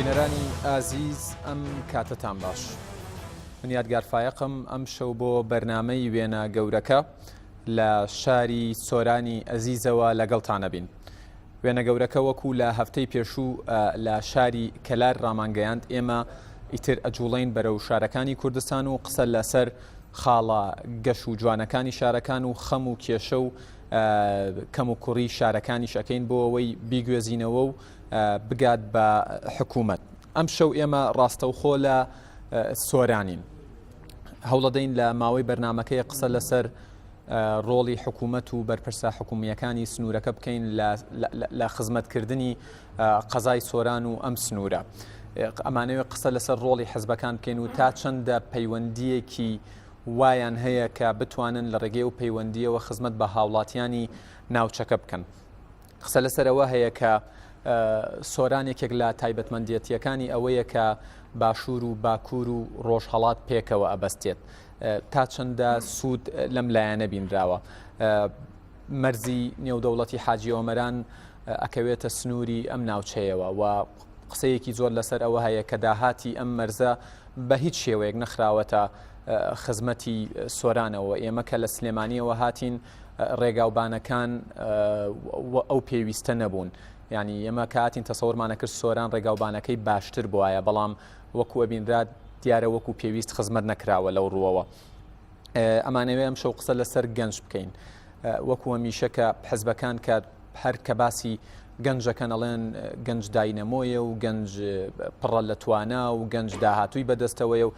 بینەرانی ئازیز ئەم کاتتان باش. من یادگارفایەقم ئەم شەو بۆ بەرنامەی وێنە گەورەکە لە شاری سۆرانی ئەزیزەوە لەگەڵتانە بین. وێنە گەورەکە وەکو لە هەفتەی پێشوو لە شاری کەلار ڕامانگەیاند ئێمە ئیتر ئەجوڵین بەرەو شارەکانی کوردستان و قسە لەسەر خاڵە گەش و جوانەکانی شارەکان و خەم و کێشە و کەم و کوڕی شارەکانی شەکەین بۆ ئەوەی بیگوێزینەوە و بگات بە حکوومەت. ئەم شەو ئێمە ڕاستەوخۆ لە سۆرانین. هەوڵەدەین لە ماوەی بەرنمەکەی قسە لەسەر ڕۆڵی حکوومەت و بەرپرسە حکوومیەکانی سنوورەکە بکەین لە خزمەتکردنی قەزای سۆران و ئەم سنوورە. ئەمانەوێت قسە لەسەر ڕۆڵی حزبەکان بکەین و تا چەندە پەیوەندیەکی وایان هەیە کە بتوانن لە ڕێگەی و پەیوەندیەوە خزمەت بە هاوڵاتیانی ناوچەکە بکەن. قسە لەسەرەوە هەیە کە سۆرانێکێک لە تایبەتمەندیەتیەکانی ئەوەیە کە باشوور و باکوور و ڕۆژهەڵات پێکەوە ئەبەستێت تا چەندە سوود لەم لایەنە بینراوە. مەرزی نێودەوڵەتی حاجی ئۆمەران ئەکەوێتە سنووری ئەم ناوچەیەوە و قسەیەکی زۆر لەسەر ئەوە هەیە کە داهاتی ئەم مەرزە بە هیچ شێوەیەک نەخراوەتە خزمەتی سۆرانەوە. ئێمە کە لە سلێمانیەوە هاتین ڕێگاوبانەکان ئەو پێویستە نەبوون. ینی ئێمە کاتین تەسەوڕمانە کرد سۆران ڕێگاوبانەکەی باشتر بووایە، بەڵام وەکو ئەبینرات دیارە وەکو پێویست خزمەت نەکراوە لەو ڕووەوە. ئەمانەوێ ئەم شەو قسە لەسەر گەنج بکەین. وەکو هەمیشە کە حزبەکان کە هەر کە باسی گەنجەکەن ئەڵێن گەنج داینەمۆیە و گەنج پڕە لە توانە و گەنج داهاتووی بەدەستەوەیە و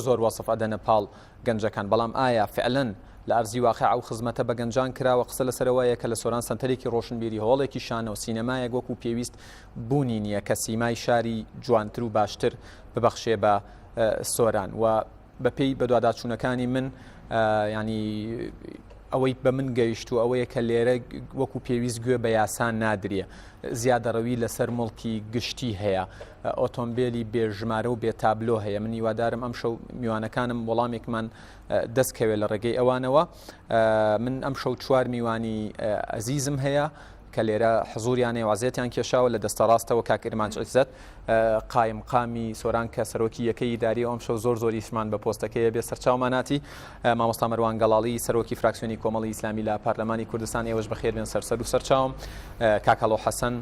زۆر وەسف ئەدەنە پاڵ گەنجەکان، بەڵام ئایا فعلەن لە ئەرزی واقع ئەو خزمەتە بە گەنجان کراوە؟ قسە لەسەرەوەیە کە لە سۆران سنتەرێکی ڕۆشنبیری هۆڵێکی شانە و سینەمایەک وەکو پێویست بوونی نییە کە سیمای شاری جوانتر و باشتر ببەخشێ بە سۆران. و بەپێی بەدواداچوونەکانی من ینی ئەوەی بە من گەیشت و ئەوەیە کە لێرە وەکو پێویست گوێ بە یاسان نادرێ، زیادەڕەوی لەسەر مڵکی گشتی هەیە، ئۆتۆمبیلی بێژمارە و بێتابلۆ هەیە. من هیوادارم ئەم شەو میوانەکانم وەڵامێکمان دەستکەوێت لە ڕێگەی ئەوانەوە. من ئەم شەو چوار میوانی ئەزیزم هەیە کە لێرە حزوریانێ وازێتیان کێشاوە لە دەستە ڕاستەوە کاک ئیرمانچ عیزەت قایم قامی سۆران کە سەرۆکی یەکەی داری ئەم شەو زۆریشمان بە پۆستەکەیە بێ سەرچاوماناتی، مامۆستا مەروان گەڵاڵی سەرۆکی فراکسیۆنی کۆمەڵی ئیسلامی لە پارلەمانی کوردستان، ئێوەش بەخێر بێن سەرسەر و سەرچاوم، کاکەڵۆ حەسەن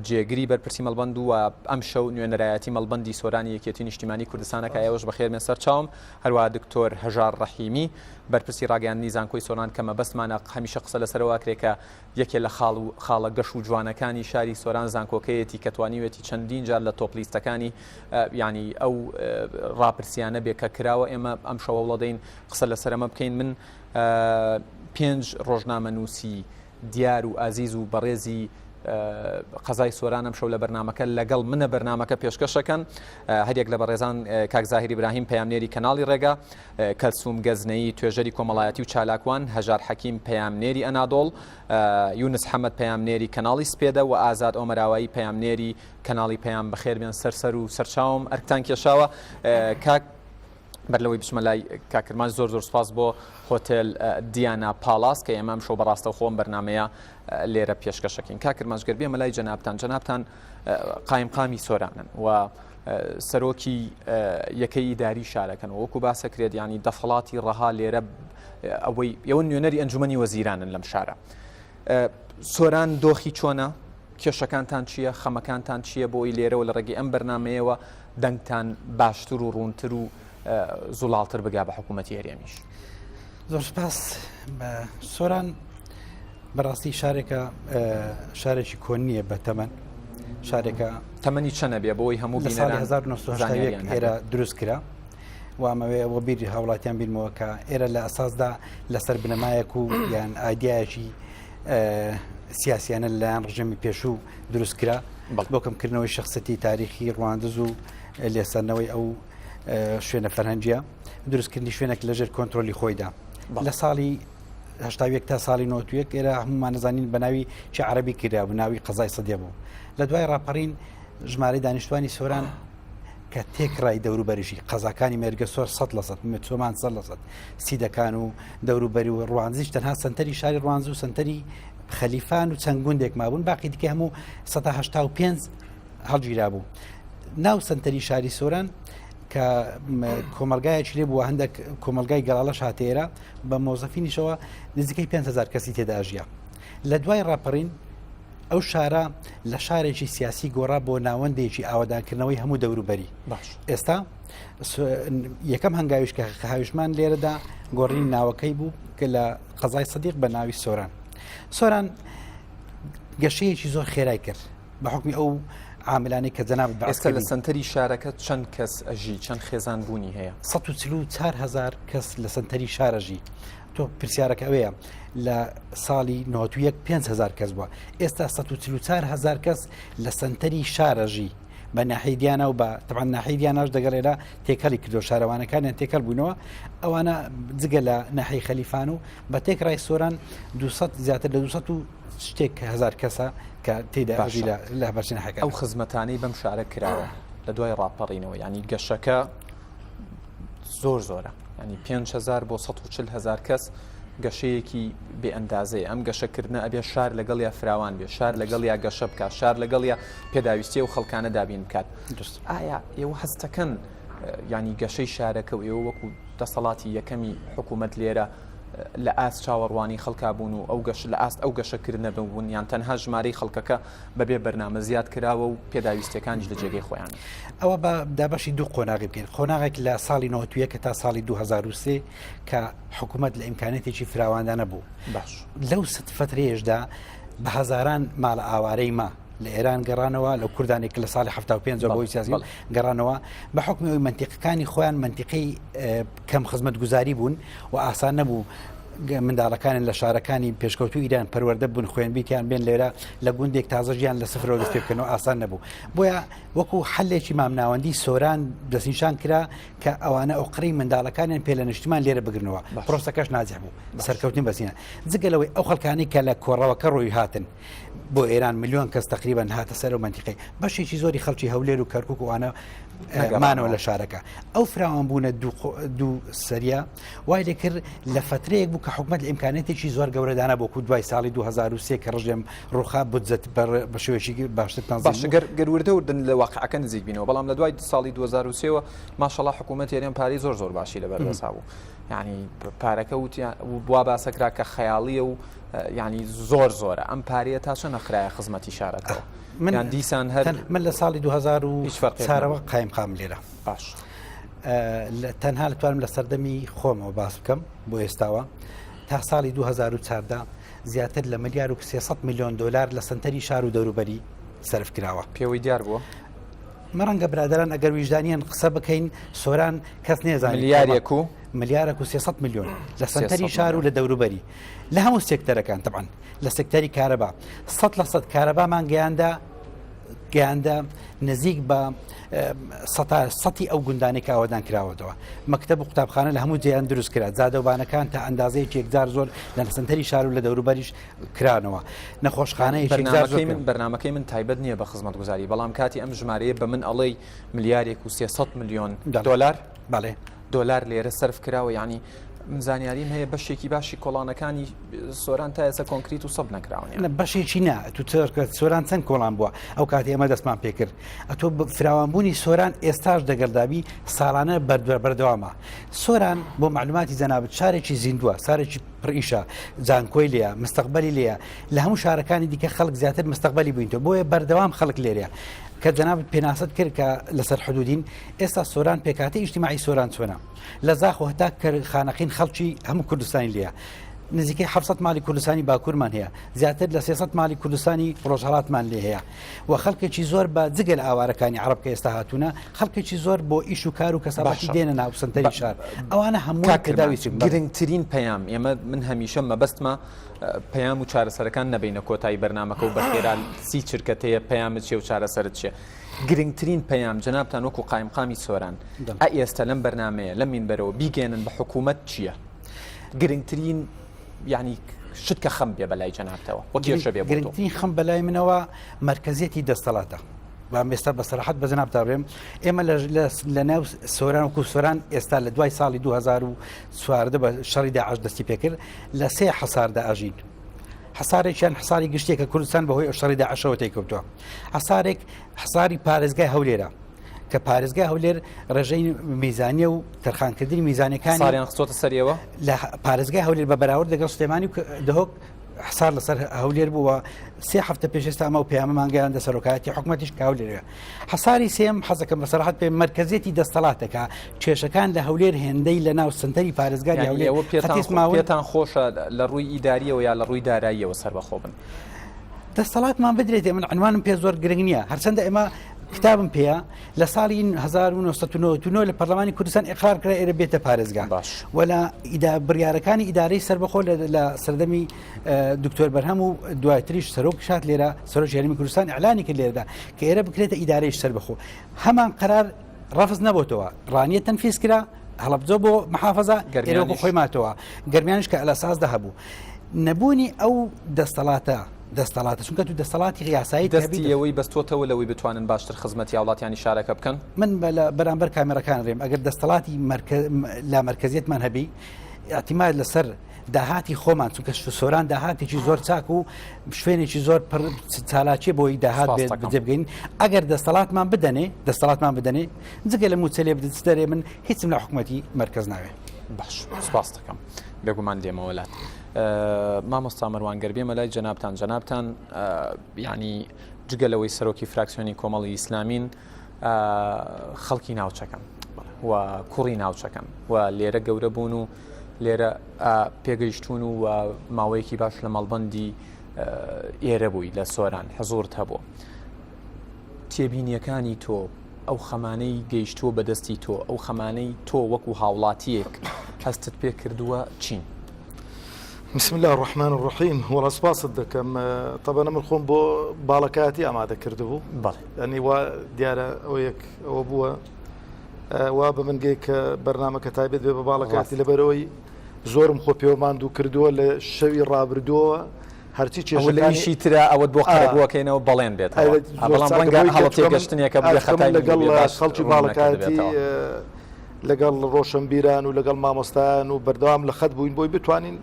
جێگری بەرپرسی مەڵبەند و ئەم شەو نوێنەرایەتی مەڵبەندی سۆرانی یەکێتی نیشتیمانی کوردستانەکە، ئێوەش بەخێر بێن سەرچاوم، هەروە دکتۆر هەژار ڕەحیمی بەرپرسی ڕاگەیاندنی زانکۆی سۆران کە مەبەستمانە هەمیشە قسە لەسەرەوە کرێ کە یەکێ لە خاڵە گەش و جوانەکانی شاری سۆران زانکۆکەیەتی کە توانیوێتی چەندین جار لە تۆپلیستەکانی ینی ئەو ڕاپرسیانە بێ کە کراوە. ئێمە ئەم شەوە وڵەدەین قسە لەسەرەمە بکەین. من 5 ڕۆژنامەنووسی دیار و ئازیز و بەڕێزی قەزای سۆرانم شەو لە بەرنمەکە لەگەڵ منە بەرنمەکە پێشکەشەکەن. هەرێک لە بەڕێزان کاک زاهری براهیم پەیامنێری کەناڵی ڕێگا، کەلسوم گەزنەی توێژەری کۆمەڵایەتی و چالاکوان، هەژار حەکیم پەیامنێری ئەنادۆڵ، یونس حەمەد پەیامنێری کەناڵی سپێدە و ئازاد ئۆمەراوایی پەیامنێری کەناڵی پەیام. بەخێر بێن سەرسەر و سەرچاوم ئەرکتان کێشاوە. کاک بەرلەوەی بچمە لای کاکرمان زۆر سپاس بۆ هۆتێل دیانا پالاس کە ئێمە شەو بەڕاستە خۆم بەرنمەیە لێرە پێشکەشەکەین. کاکرمانگەر بێمە لای جەنابتان قایم قامی سۆرانن و سەرۆکی یەکەی ئیداری شارەکەن و وەکو باسەکرێت ینی دەفڵاتی ڕەها لێرە ئەوەی ئێوە نوێنەری ئەنجومەنی وەزیرانن لەم شارە. سۆران دۆخی چۆنە؟ کێشەکانتان چییە؟ خەمەکانتان چییە بۆی لێرەوە لە ڕێگەی ئەم بەرنمەیەوە دەنگتان باشتر و ڕوونتر و زوڵالتر بگا بە حکوومەتی هەرێمیش؟ زۆر سپاس. سۆران بەڕاستی شارێکە شارێکی کۆنیە بە تەمەن، شارێکە تەمەنی چەنە بێ بۆی هەموو لە ساڵی 1970 ئێرە دروست کرا و ئەمەوێ ئەوە بیری هاوڵاتیان بینمەوە کە ئێرە لە ئەساسدا لەسەر بنەمایەک و یان ئایدیایەکی سیاسیانە لەلایەن ڕژێمی پێشوو دروست کرا بۆ کەمکردنەوەی شەخصەتی تاریخی ڕواندز و لێسەرنەوەی ئەو شوێنە فەرهەنگیە، دروستکردنی شوێنێک لەژێر کۆنتترۆلی خۆیدا. لە ساڵی 1970 تا ساڵی 91 ئێرە هەمومان نەزانین بە ناوی چی عەرەبی کرا بە ناوی قەزای سەدیە بوو. لە دوای ڕاپەڕین ژمارەی دانیشتوانی سۆران کە تێکڕای دەوروبەریشی قەزاکانی مێرگە سۆر 100% مێتۆمان 100% سیدەکان و دەوروبەری و ڕوانزیش تەنها سنتەری شاری ڕوانز و سنتەری خەلیفان و چەند گوندێک مابوون، باقی دیکە هەموو 185 هەڵگیرا بوو ناو سنتەری شاری سۆران کە کۆمەلگایەکی لێ بووە هەندێک کۆمەلگای گەڵاڵەش هاتێرە بە مۆزەفینیشەوە نزیکەی 5,000 کەسی تێدا ئەژیا لە دوای ڕاپەڕین ئەو شارە لە شارێکی سیاسی گۆڕا بۆ ناوەندێکی ئاوادانکردنەوەی هەموو دەوروبەری ئێستا یەکەم هەنگاویش کە هاویشمان لێرەدا گۆڕین ناوەکەی بوو کە لە قەزای سەدیق بە ناوی سۆران گەشەیەکی زۆر خێرای کرد بە حکمی ئەو عاملانی کە جەناب ئێستا لە سنتەری شارەکە چەند کەس ئەژی چەند خێزان بوونی هەیە 144,000 کەس لە سنتەری شارەژی تۆ پرسیارەکە ئەوەیە لە ساڵی 91 5,000 کەس بووە ئێستا 144,000 کەس لە سنتەری شارەژی بە ناحیدیانە و بە طبعا ناحیدیانەش دەگەڕێرا تێکەڵی کردو شارەوانەکانیان تێکەڵ بوونەوە ئەوانە جگە لە ناحی خەلیفان و بە تێکڕای سۆران 200 زیاتر لە 200 شتێک هزار کەسە کە تێدا لە بەرچین حەکە ئەو خزمەتانەی بەم شارە کراوە لە دوای ڕاپەڕینەوە ینی گەشەکە زۆرە ینی 5,000 بۆ 140,000 کەس گەشەیەکی بێ ئەندازەیە ئەم گەشەکردنە ئەبێ شار لەگەڵ یا فراوان بێ شار لەگەڵ یا گەشە بکات شار لەگەڵ یا پێداویستی و خەڵکانە دابین بکات ئایا ئێوە هەستەکەن ینی گەشەی شارەکە و ئێوە وەکو دەسەڵاتی یەکەمی حکوومەت لێرە لە ئاست چاوەڕوانی خەڵکا بوون و ئەو گەش لە ئاست ئەو گەشەکردنە ببوون یان تەنها ژمارەی خەڵکەکە بەبێ بەرنامە زیاد کراوە و پێداویستەکانیش لە جێگەی خۆیان ئەوە بە دابەشی دوو قۆناغی بکەین قۆناغێک لە ساڵی 91 کە تا ساڵی 2023 کە حکوومەت لە ئیمکانێتێکی فراواندا نەبوو باش لەو فترەیەشدا بە هەزاران ماڵ ئاوارەی ما لە ئێران گەڕانەوە لە کوردانێک لە ساڵی 75 بۆی سیاسی گەڕانەوە بە حکمی ئەوی منتیقەکانی خۆیان منتیقەی کەم خزمەت گوزاری بوون و ئاسان نەبوو منداڵەکانن لە شارەکانی پێشکەوتوو ئیران پەروەردە بوون خوێن بیتیان بێن لێرە لە گوندێک تازە ژیان لە سفرەوە دەست پێ بکەنەوە ئاسان نەبوو بۆیە وەکو حلێکی مامناوەندی سۆران دەستنیشان کرا کە ئەوانە ئەو قڕی منداڵەکانیان پێ لە نیشتمان لێرە بگرنەوە پرۆسەکەش ناجح بوو سەرکەوتنی بەسینە جگەلەوەی ئەو خەڵکانی کە لە کۆڕەوەکە ڕۆی هاتن بۆ ئێران ملیۆن کەس تقریبان هاتە سەر و منتیقی بەشێکی زۆری خەڵکی هەولێر و کەرکووک وانە مانەوە لە شارەکە ئەو فراوان بوونە دوو سەریە وای لێ کرد لە فترەیەک بوو کە حکومەت لە ئیمکانێتێکی زۆر گەورەدانە بۆکو دوای ساڵی 2023 کە ڕژێم ڕوخا بودجەت بە شێوەیەکی باشتر گەروردەوردن لە واقعەکە نزیک بینەوە بەڵام لە دوای ساڵی 2023 ماشەڵڵا حکوومەت هێرێن پارەی زۆر باشی لەبەردەسا بوو یعنی پارەکە بوا باسەکرا کە خەیاڵیە و ینی زۆرە ئەم پارەیە تا چۆن نەخرایە خزمەتی شارەکەەوە من دیسان هەر من لە ساڵی 2004ەوە قایم قام لێرە باش تەنها لەتوانم لە سەردەمی خۆمەوە باس بکەم بۆ ئێستاوە تا ساڵی 2014 زیاتر لە ملیار و 300 میلیۆن دلار لە سنتەری شار و دەوروبەری سەرف کراوە پێوەی دیار بووە مەڕەنگە برادران ئەگەر ویژدانیان قسە بکەین سۆران کەس نێزانێت ملیارێک و 300 میلیۆن لە سنتەری شار و لە دەوروبەری لە هەموو سێکتەرەکان طبعا لە سێکتەری کارەبا 100% کارەبامان گەیاندە نزیک بە سەتی ئەو گوندانێک ئاوادان کراوەتەوە مەکتەب و قوتابخانە لە هەموو جێیان دروست کرا جادەوبانەکان تا ئەندازەیەکی یەکجار زۆر لە سنتەری شار و لە دەوروبەریش کرانەوە بەرنامەکەی من تایبەت نییە بە خزمەت گوزاری بەڵام کاتی ئەم ژمارەیە بە من ئەڵێ ملیارێک و 300 میلیۆن دلار بەڵێ دلار لێرە سەرف کراوە ینی زانیاریم هەیە بەشێکی باشی کۆڵانەکانی سۆران تا ئێستا کۆنکریت و سەب نەکراون بەشێکی نا سۆران چەند کۆڵان بووە ئەو کاتی ئێمە دەستمان پێکرد ئەتۆ فراوانبوونی سۆران ئێستاش دەگەردابی ساڵانە بەردەوامە سۆران بۆ معلوماتی جەنابەت شارێکی زیندووە سارێکی پڕئیشە جانکۆی لێە مستەقبەلی لێە لە هەموو شارەکانی دیکە خەڵک زیاتر مستەقبەلی بووینەوە بۆیە بەردەوام خەڵک لێرەیە کە جەنابەت پێناست کرد کە لەسەر حدودین ئێستا سۆران پێکاتی ئیجتیماعی سۆران چۆنە لە زاخ و هەتا خانەقین خەڵکی هەموو کوردستانی لێە نزیکەی 700 مالی کوردستانی باکوورمان هەیە زیاتر لە 300 مالی کوردستانی ڕۆژهەڵاتمان لێ هەیە و خەڵکێکی زۆر بە جگەل ئاوارەکانی عەرەب کە ئێستا هاتوونە خەڵکێکی زۆر بۆ ئیش و کار و کەسابەتی دێنە ناو سنتەری شار ئەوانە هەموو کەداویچین گرنگترین پەیام ئێمە من هەمیشە مەبەستمە پەیام و چارەسەرەکان نەبینە کۆتایی بەرنامەکە و بەخێران سی چرکەتەیە پەیامت چێ و چارەسەرت چێ گرنگترین پەیام جەنابتان وەکو قایمقامی سۆران ئێستا لەم بەرنامەیە لە مینبەرەوە بیگەێنن بە حکوومەت چییە گرنگترین یعنی شت کە خەم بێ بەلای جەنابتەوە وەکیێشە بێ گرنگترین خەم بەلای منەوە مەرکەزیەتی دەستەڵاتە و ئێستا بە سەراحەت بە جەنابتا بڵێم ئێمە لە ناو سۆران وەکو سۆران ئێستا لە دوای ساڵی 2014 بە شەڕی داعش دەستی پێکرد لە 3 حەساردا ئاژین حسارێکیان حساری گشتێکە کوردستان بەهۆی ئەشتەڕی داعشەوە تێکەوتووە حسارێک حساری پارێزگای هەولێرە کە پارێزگای هەولێر ڕێژەی میزانیە و تەرخانکردنی میزانەکانی ساڵیان خستۆتە سەریەوە لە پارێزگای هەولێر بە بەراورد لەگەڵ سلێمانی دهۆک حسار لەسەر هەولێر بووە 3 هەفتە پێشێستا ئەمە و پەیامەمانگەیان دەسەرۆکایەتی حکوومەتیش هەولێرە حساری سێم حەزەکەم بەسەراحەت پێ مرکزێتی دەستەڵاتەکە کێشەکان لە هەولێر هێندەی لە ناو سنتەری پارێزگای هەولێر پێتان خۆشە لە ڕووی ئیداریەوە یا لە ڕووی داراییەوە سەربەخۆ بن دەستەڵاتمان بدرێت من عنوانم پێ زۆر گرنگ نییە هەرچەندە ئێمە کتابم پێەیە لە ساڵی 1999 لە پەرلەمانی کوردستان ئقرار کرا ئێرە بێتە پارێزگا وەلا بڕیارەکانی ئیدارەی سەربەخۆ لە سەردەمی دکتۆر بەرهەم و دوایتریش سەرۆک شات لێرە سەرۆک یاریمی کوردستان ئەعلانی کرد لێرەدا کە ئێرە بکرێتە ئیدارەیش سەربەخۆ هەمان قرار ڕەفز نەبووتەوە ڕانیە تەنفیز کرا هەڵەبجۆ بۆ محافەزە ئێرە بۆ خۆی ماتەوە گەرمیانش کە ئەلەسازدا هەبوو نەبوونی ئەو دەستەڵاتە چونکە تو دەستەڵاتی یاسایی دەستیەوەی بەستۆتەوە لەوەی بتوانن باشتر خزمەتی وڵاتیانی شارەکە بکەن من بەرامبەر کامێرەکان ڕێم ئەگەر دەستەڵاتی لا مرکزیتمان هەبی ئاعتیماد لەسەر داهاتی خۆمان چونکە سۆران داهاتێکی زۆر چاک و شوێنێکی زۆر چالاکی بۆی داهات بێت بجێبگەین ئەگەر دەستەڵاتمان بدەنێ جگە لە موچەلێ بدەرێ من هیچم لە حکوومەتی مرکز ناوێ باش سپاس دەکەم بێگومان دێمەوەلات مامۆستا مەروان گەربێمە لای جەنابتان ینی جگەلەوەی سەرۆکی فراکسیۆنی کۆمەڵی ئیسلامین خەڵکی ناوچەکەن و کوڕی ناوچەکەن و لێرە گەورە بوون و لێرە پێگەیشتون و ماوەیەکی باش لە مەڵبەندی ئێرە بووی لە سۆران حەزۆرت هەبووە تێبینیەکانی تۆ ئەو خەمانەی گەیشتووە بەدەستی تۆ ئەو خەمانەی تۆ وەکو هاوڵاتیەک هەستت پێ کردووە چین بسم الله الرحمن الرحيم والله سپاست دەکەم طبعا من خۆم بۆ باڵەکایەتی ئامادە کردبوو ینی وا دیارە ئەوە بووە وا بە من گەی کە بەرنامەکە تایبێت بێ بە باڵەکاتی لەبەرەوەی زۆرم خۆ پێوەماند و کردووە لە شەوی ڕابردووە هەرچی کێشەکانیشی ترە ئەوە بۆ قەرەبووەکەینەوە بەڵێن بێت هەڵەتێگەشتنێکە لەگەڵ خەڵکی باڵەکاتی لەگەڵ ڕۆشنبیران و لەگەڵ مامۆستایان و بەردەوام لە خەت بووین بۆی بتوانین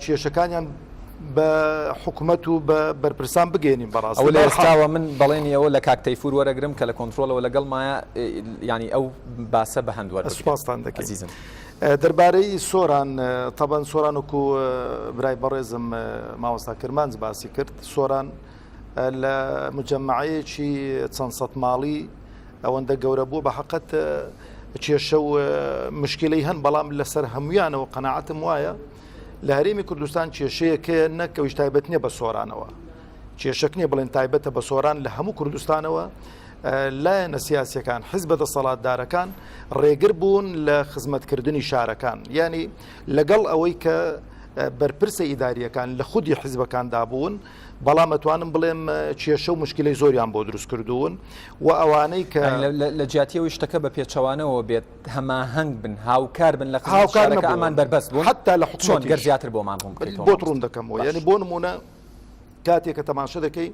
کێشەکانیان بە حکوومەت و بە بەرپرسان بگەێنین بەڕاست ئەو لە ئێستاوە من بەڵێنیەوە لە کاکتەیفور وەرەگرم کە لە کۆنتترۆلەوە لەگەڵ مایە ینی ئەو باسە بە هەندوەر سوپاسان دەکەزیزم دەربارەی سۆران تەبەن سۆرانوەکو برای بەڕێزم ماوەستا کرمانج باسی کرد سۆران لە مجەمەعەیەکی چەند سەد ماڵی ئەوەندە گەورە بوو بە حەقەت کێشە و مشکلەی هەن بەڵام لەسەر هەمویانەوە قەناعەتم وایە لە هەرێمی کوردستان کێشەیەکە نەکەویش تایبەت نییە بە سۆرانەوە کێشەک نییە بڵێن تایبەتە بە سۆران لە هەموو کوردستانەوە لایەنە سیاسیەکان حیزبە دەسەڵاتدارەکان ڕێگر بوون لە خزمەتکردنی شارەکان ینی لەگەڵ ئەوەی کە بەرپرسە ئیداریەکان لە خودی حیزبەکاندا بوون بەڵام ئەتوانم بڵێم کێشە و مشکلەی زۆریان بۆ دروست کردوون و ئەوانەی کە لە جیاتیەوەی شتەکە بە پێچەوانەوە بێت هەماهەنگ بن هاوکار بن لە خزمەتکارەکە ئەمان بەربەست بوون حتا لە حکومەت گەر زیاتر بۆمان بۆ ڕوون دەکەمەوە ینی بۆ نمونە کاتێک کە تەماشە دەکەی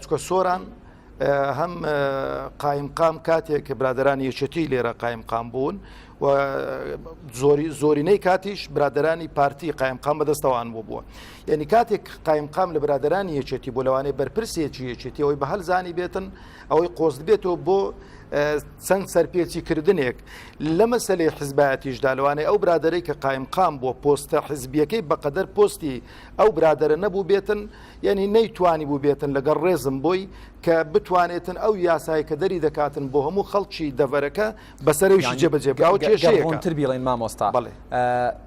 چکە سۆران هەم قایمقام کاتێک کە برادرانی یەکێتی لێرە قایمقام بوون و زۆرینەی کاتیش برادرانی پارتی قایمقام بەدەستەوان بووە یعنی کاتێک قایمقام لە برادرانی یەکێتی بۆ لەوانەیە بەرپرسێکی یەکێتی ئەوەی بە هەلزانی بێتن ئەوەی قۆست بێتەوە بۆ چەند سەرپێچی کردنێک لە مەسەلەی حیزبایەتیشدا لەوانەیە ئەو برادەرەی کە قایمقام بۆ پۆستە حیزبیەکەی بەقەدەر پۆستی ئەو برادەرە نەبوو بێتن یعنی نەیتوانی بوو بێتن لەگەڵ ڕێزم بۆی کە بتوانێتن ئەو یاسای کە دەری دەکاتن بۆ هەموو خەڵکی دەڤەرەکە بەسەرەویشی جێبەجێبراوە کێشەیەکتر بیڵێن مامۆستا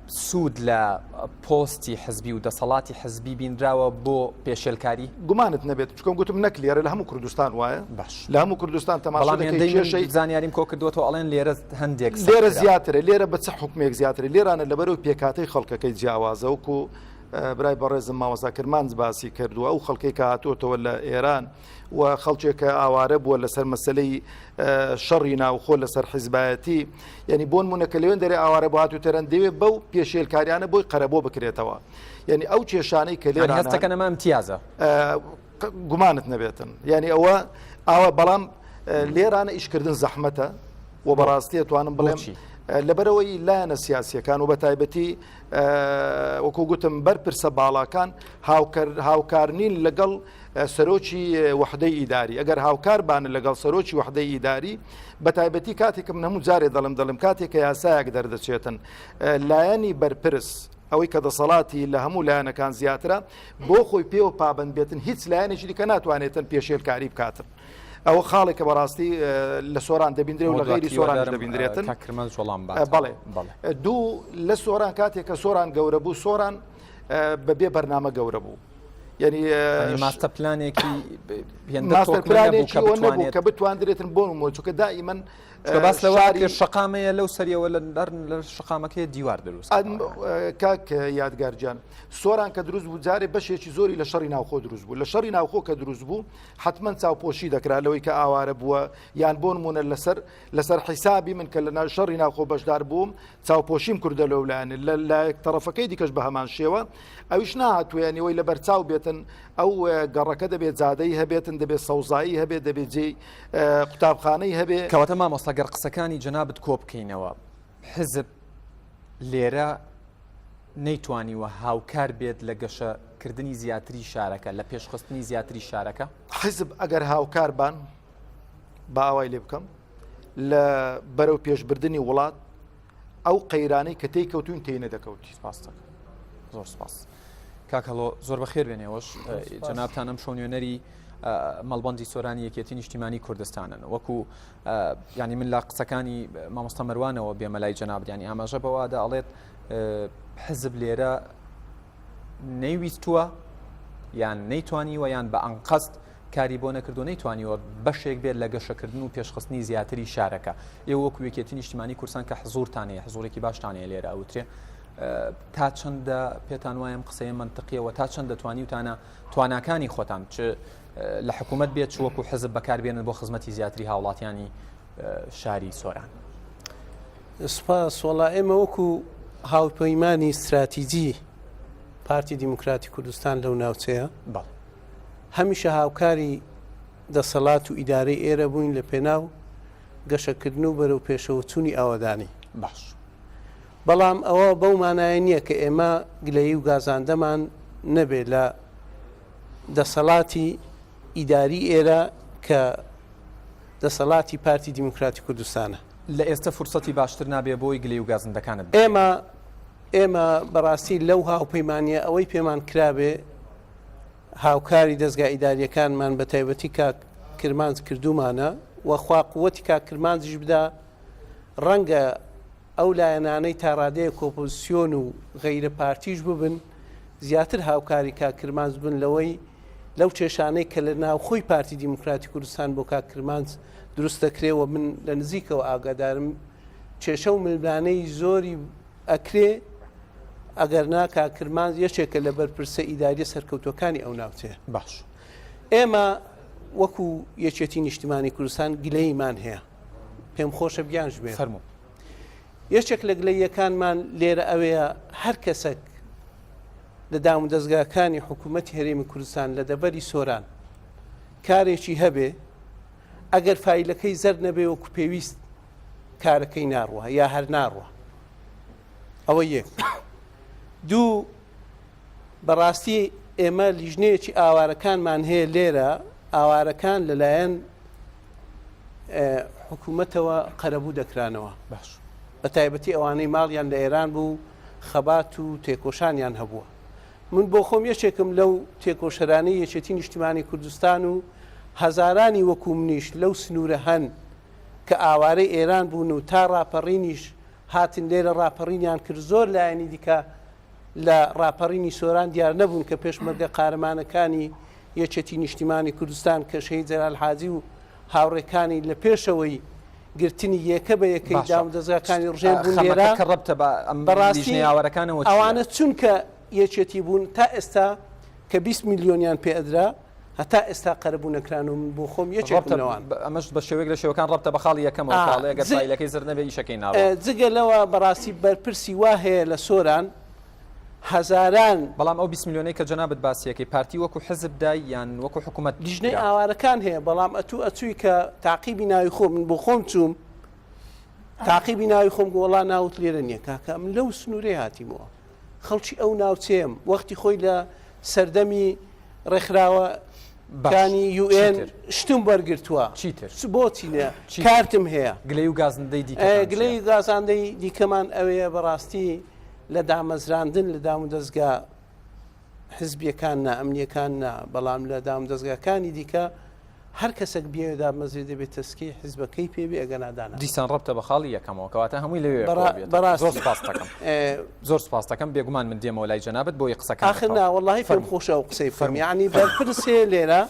سوود لە پۆستی حزبی و دەسەڵاتی حزبی بینراوە بۆ پێشێلکاری گومانت نەبێت چکۆم گوتم نەک لێرە لە هەموو کوردستان وایە باش لە هەموو کوردستان تەماشای زانیاریم کۆ کردوەوە ئەڵێن لێرە هەندێک لێرە زیاترە لێرە بە چ حکومێک زیاترە لێرانە لەبەرەوە پێکاتەی خەڵکەکەی جیاوازە وکو برای بەڕێزم ماوەستا کرمانج باسی کردووە ئەو خەڵکەی کە هاتوۆتەوە لە ئێران و خەڵکێکە ئاوارە بووە لەسەر مەسلەی شەڕی ناوخۆ لەسەر حیزبایەتی یعنی بۆ نمونەکە لەوێن دەرێ ئاوارە بۆ هاتو تەرەن دەوێت بەو پێشێلکاریانە بۆی قەرەبۆ بکرێتەوە یعنی ئەو کێشانەی کە لێرە هەستەکە نەما امتیازە گومانت نەبێتن یعنی ئەوە ئاوە بەڵام لێرانە ئیشکردن زەحمەتە و بەڕاستی توانم بڵێم لەبەرەوەی لایەنە سیاسیەکان و بە تایبەتی وەکو گوتم بەرپرسە باڵاکان هاوکارنین لەگەڵ سەرۆکی وحدەی ئیداری ئەگەر هاوکاربانە لەگەڵ سەرۆکی وحدەی ئیداری بە تایبەتی کاتێکم هەموو جارێ دەڵم کاتێک کە یاسایەک دەردەچێتن لایەنی بەرپرس ئەوەی کە دەسەڵاتی لە هەموو لایەنەکان زیاترە بۆ خۆی پێوە پابند بێتن هیچ لایەنێکی دیکە ناتوانێتن پێشێلکاری بکاتن ئەوە خاڵێکە بەڕاستی لە سۆران دەبیندرێت و لە غیری سۆران دەبیندرێتن بەڵێ دوو لە سۆران کاتێک کە سۆران گەورە بوو سۆران بەبێ بەرنامە گەورە بوو یعنی ماستە پلانێکی ماستەرپلانێکی ئەوە نەبوو کە بتواندرێتن بۆ مۆچووکە دائیمەن باس لەواری شقامەیە لەو سەریەوە لە شقامەکەی دیوار دروست کاک یادگارجان سۆران کە دروست بوو جارێ بەشێکی زۆری لە شەڕی ناوخۆ دروست بوو لە شەڕی ناوخۆ کە دروست بوو حتمما چاوپۆشی دەکرا لەوەی کە ئاوارە بووە یان بۆ نمونە لەسەر حیسابی من کە لە شەڕی ناوخۆ بەشدار بووم چاوپۆشیم کوردە لەولایەن لە تەرەفەکەی دیکەش بە هەمان شێوە ئەویش نهاتوێنیەوەی لە بەرچاو بێتن ئەو گەڕەکە دەبێت زادەی هەبێتن دەبێت سەوزایی هەبێت دەبێت جێی قوتابخانەی هەبێت کەواتە مامۆستا گەر قسەکانی جەنابەت کۆ بکەینەوە حزب لێرە نەیتوانیوە هاوکار بێت لە گەشەکردنی زیاتری شارەکە لە پێشخستنی زیاتری شارەکە حزب ئەگەر هاوکاربان با ئاوای لێ بکەم لە بەرەو پێشبردننی وڵات ئەو قەیرانەی کە تێی کەوتوین تێی نەدەکەوتی زۆر سپاس کاکەڵۆ زۆر بەخێر بێنێەوەش جەنابتان ئەم شەو نوێنەری مەڵبەندی سۆرانی یەکێتی نیشتیمانی کوردستانن وەکو ینی من لە قسەکانی مامۆستا مەروانەوە بێمەلای جەناب ینی ئاماژە بەوادا ئەڵێت حزب لێرە نەیویستووە یان نەیتوانیوە یان بە ئەنقەست کاری بۆ نەکردو نەیتوانیوە بەشێک بێت لە گەشەکردن و پێشخستنی زیاتری شارەکە ئێوە وەکو یەکێتی نیشتیمانی کوردستان کە حزوورتانەیە حزوورێکی باشتانەیە لێرە ئەوترێ تا چەندە پێتان وایەم قسەیە منطقیەوە تا چەند دەتوانی وتانە تواناکانی خۆتان چ لە حکوومەت بێت چ وەکو حزب بەکاربێنن بۆ خزمەتی زیاتری هاوڵاتیانی شاری سۆران سپاس وەڵا ئێمە وەکو هاوپەیمانی استراتیجی پارتی دیموکراتی کوردستان لەو ناوچەیە هەمیشە هاوکاری دەسەڵات و ئیدارەی ئێرە بووین لە پێناو گەشەکردن و بەرەو پێشەوەچوونی ئاوەدانی باش بەڵام ئەوە بەو مانایە نییە کە ئێمە گلەیی و گازاندەمان نەبێت لە دەسەڵاتی ئیداری ئێرە کە دەسەڵاتی پارتی دیموکراتی کوردستانە لە ئێستا فرسەتی باشتر نابێ بۆی گلەی و گازندەکانت ئێمە بەڕاستی لەو هاوپەیمانیە ئەوەی پێمان کرابێ هاوکاری دەستگای ئیداریەکانمان بە تایبەتی کاک کرمانج کردومانە وەخوا قووەتی کاک کرمانجیش بدا ڕەنگە ئەو لایەنانەی تا ڕادەیە کۆپۆزیسیۆن و غەیرە پارتیش ببن زیاتر هاوکاری کاک کرمانج بن لەوەی لەو کێشانەی کە لە ناوخۆی پارتی دیموکراتی کوردستان بۆ کاک کرمانج دروست دەکرێەوە من لە نزیکەوە ئاگادارم کێشە و ملمانەی زۆری ئەکرێ ئەگەر ناکا کرمانج یەکێکە لە بەرپرسە ئیداریە سەرکەوتوەکانی ئەو ناوچەیە باش ئێمە وەکو یەکێتی نیشتیمانی کوردستان گلەیمان هەیە پێم خۆشە بیانش بێ فەرموو یەکێک لە گلەیەکانمان لێرە ئەوەیە هەر کەسێک لە دام و دەستگاکانی حکوومەتی هەرێمی کوردستان لە دەبەری سۆران کارێکی هەبێ ئەگەر فایلەکەی زەر نەبێ وەکو پێویست کارەکەی ناڕوە یا هەر ناڕوە ئەوە یەک دوو بەڕاستی ئێمە لیژنەیەکی ئاوارەکانمان هەیە لێرە ئاوارەکان لەلایەن حکوومەتەوە قەرەبوو دەکرانەوە باش بە تایبەتی ئەوانەی ماڵیان لە ئێران بوو خەبات و تێکۆشانیان هەبووە من بۆ خۆم یەکێکم لەو تێکۆشەرانەی یەکێتی نیشتیمانی کوردستان و هەزارانی وەکو منیش لەو سنوورە هەن کە ئاوارەی ئێران بوون و تا ڕاپەڕینیش هاتن لێرە ڕاپەڕینیان کرد زۆر لایەنی دیکە لە ڕاپەڕینی سۆران دیار نەبوون کە پێشمەرگە قارەمانەکانی یەکێتی نیشتیمانی کوردستان کە شەهید جەلال حاجی و هاوڕێکانی لە پێشەوەی گرتنی یەکە بە یەکەی دام دەستگاکانی ڕژێن بوون لێرە بەڕاستی ئەوانە چونکە یەکێتی بوون تا ئێستا کە 20 میلیۆنیان پێ ئەدرا هەتا ئێستا قەرەبوو نەکران و من بۆ خۆم یەکێکەوان ئەمەش بە شێوەیەک لە شێوەکان ڕەبتە بە خاڵی یەکەمەوە خاڵەیە گەر فایلەکەی زەر نەبێ ئیشەکەی ناوە جگە لەوە بەڕاستی بەرپرسی وا هەیە لە سۆران هەزاران بەڵام ئەو 20 میلیۆنەی کە جەنابەت باسیەکەی پارتی وەکو حزب دای یان وەکو حکوومەت لیژنەی ئاوارەکان هەیە بەڵام ئەچووی کە تاقیبی ناوی خۆ من بۆ خۆم چووم تاقیبی ناوی خۆم وڵا ناوت لێرە نییە کاکە من لەو سنوورێ هاتیمەوە خەڵکی ئەو ناوچێم وەختی خۆی لە سەردەمی ڕێکخراوەکانی UN شتم وەرگرتووە بۆچی نە کارتم هەیە گلەی و گازندەی گلەی گازاندەی دیکەمان ئەوەیە بەڕاستی لە دامەزراندن لە دام و دەستگا حزبیەکان نا ئەمنیەکان نا بەڵام لە دام دەستگاکانی دیکە هەر کەسێک بێدا مەزێ دەبێت تەسکی حزبەکەی پێبێ ئەگە نادانا دیسان ڕەبتە بە خاڵی یەکەمەوە کەواتە هەمووی لەوێ زۆر سپاس دەکەم بێگومان من دێمەوە لای جەنابەت بۆی قسەکە آخر نا وەڵاهی پێم خۆشە و قسەی فەرمی یعنی بەرپرسێ لێرە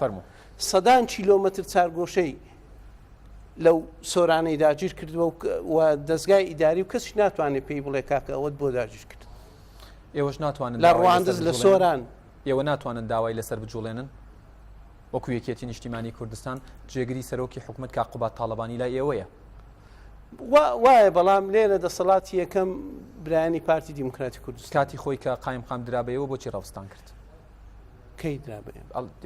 سەدان کیلۆمەتر چارگۆشەی لەو سۆرانەی داگیر کردووە و دەستگای ئیداری و کەسی ناتوانێت پێی بڵێ کاکە ئەوەت بۆ داگیر کرد ئێوەش ناتوانن لە ڕواندز لە سۆران ئێوە ناتوانن داوای لەسەر بجوڵێنن وەکو یەکێتی نیشتیمانی کوردستان جێگری سەرۆکی حکومت کاقوبات تاڵەبانی لای ئێوەیە وایە بەڵام لێرە دەسەڵاتی یەکەم برایانی پارتی دیموکراتی کوردستان کاتی خۆی کە قایم خام درابەیەوە بۆچی ڕەوستان کرد کەی درابێ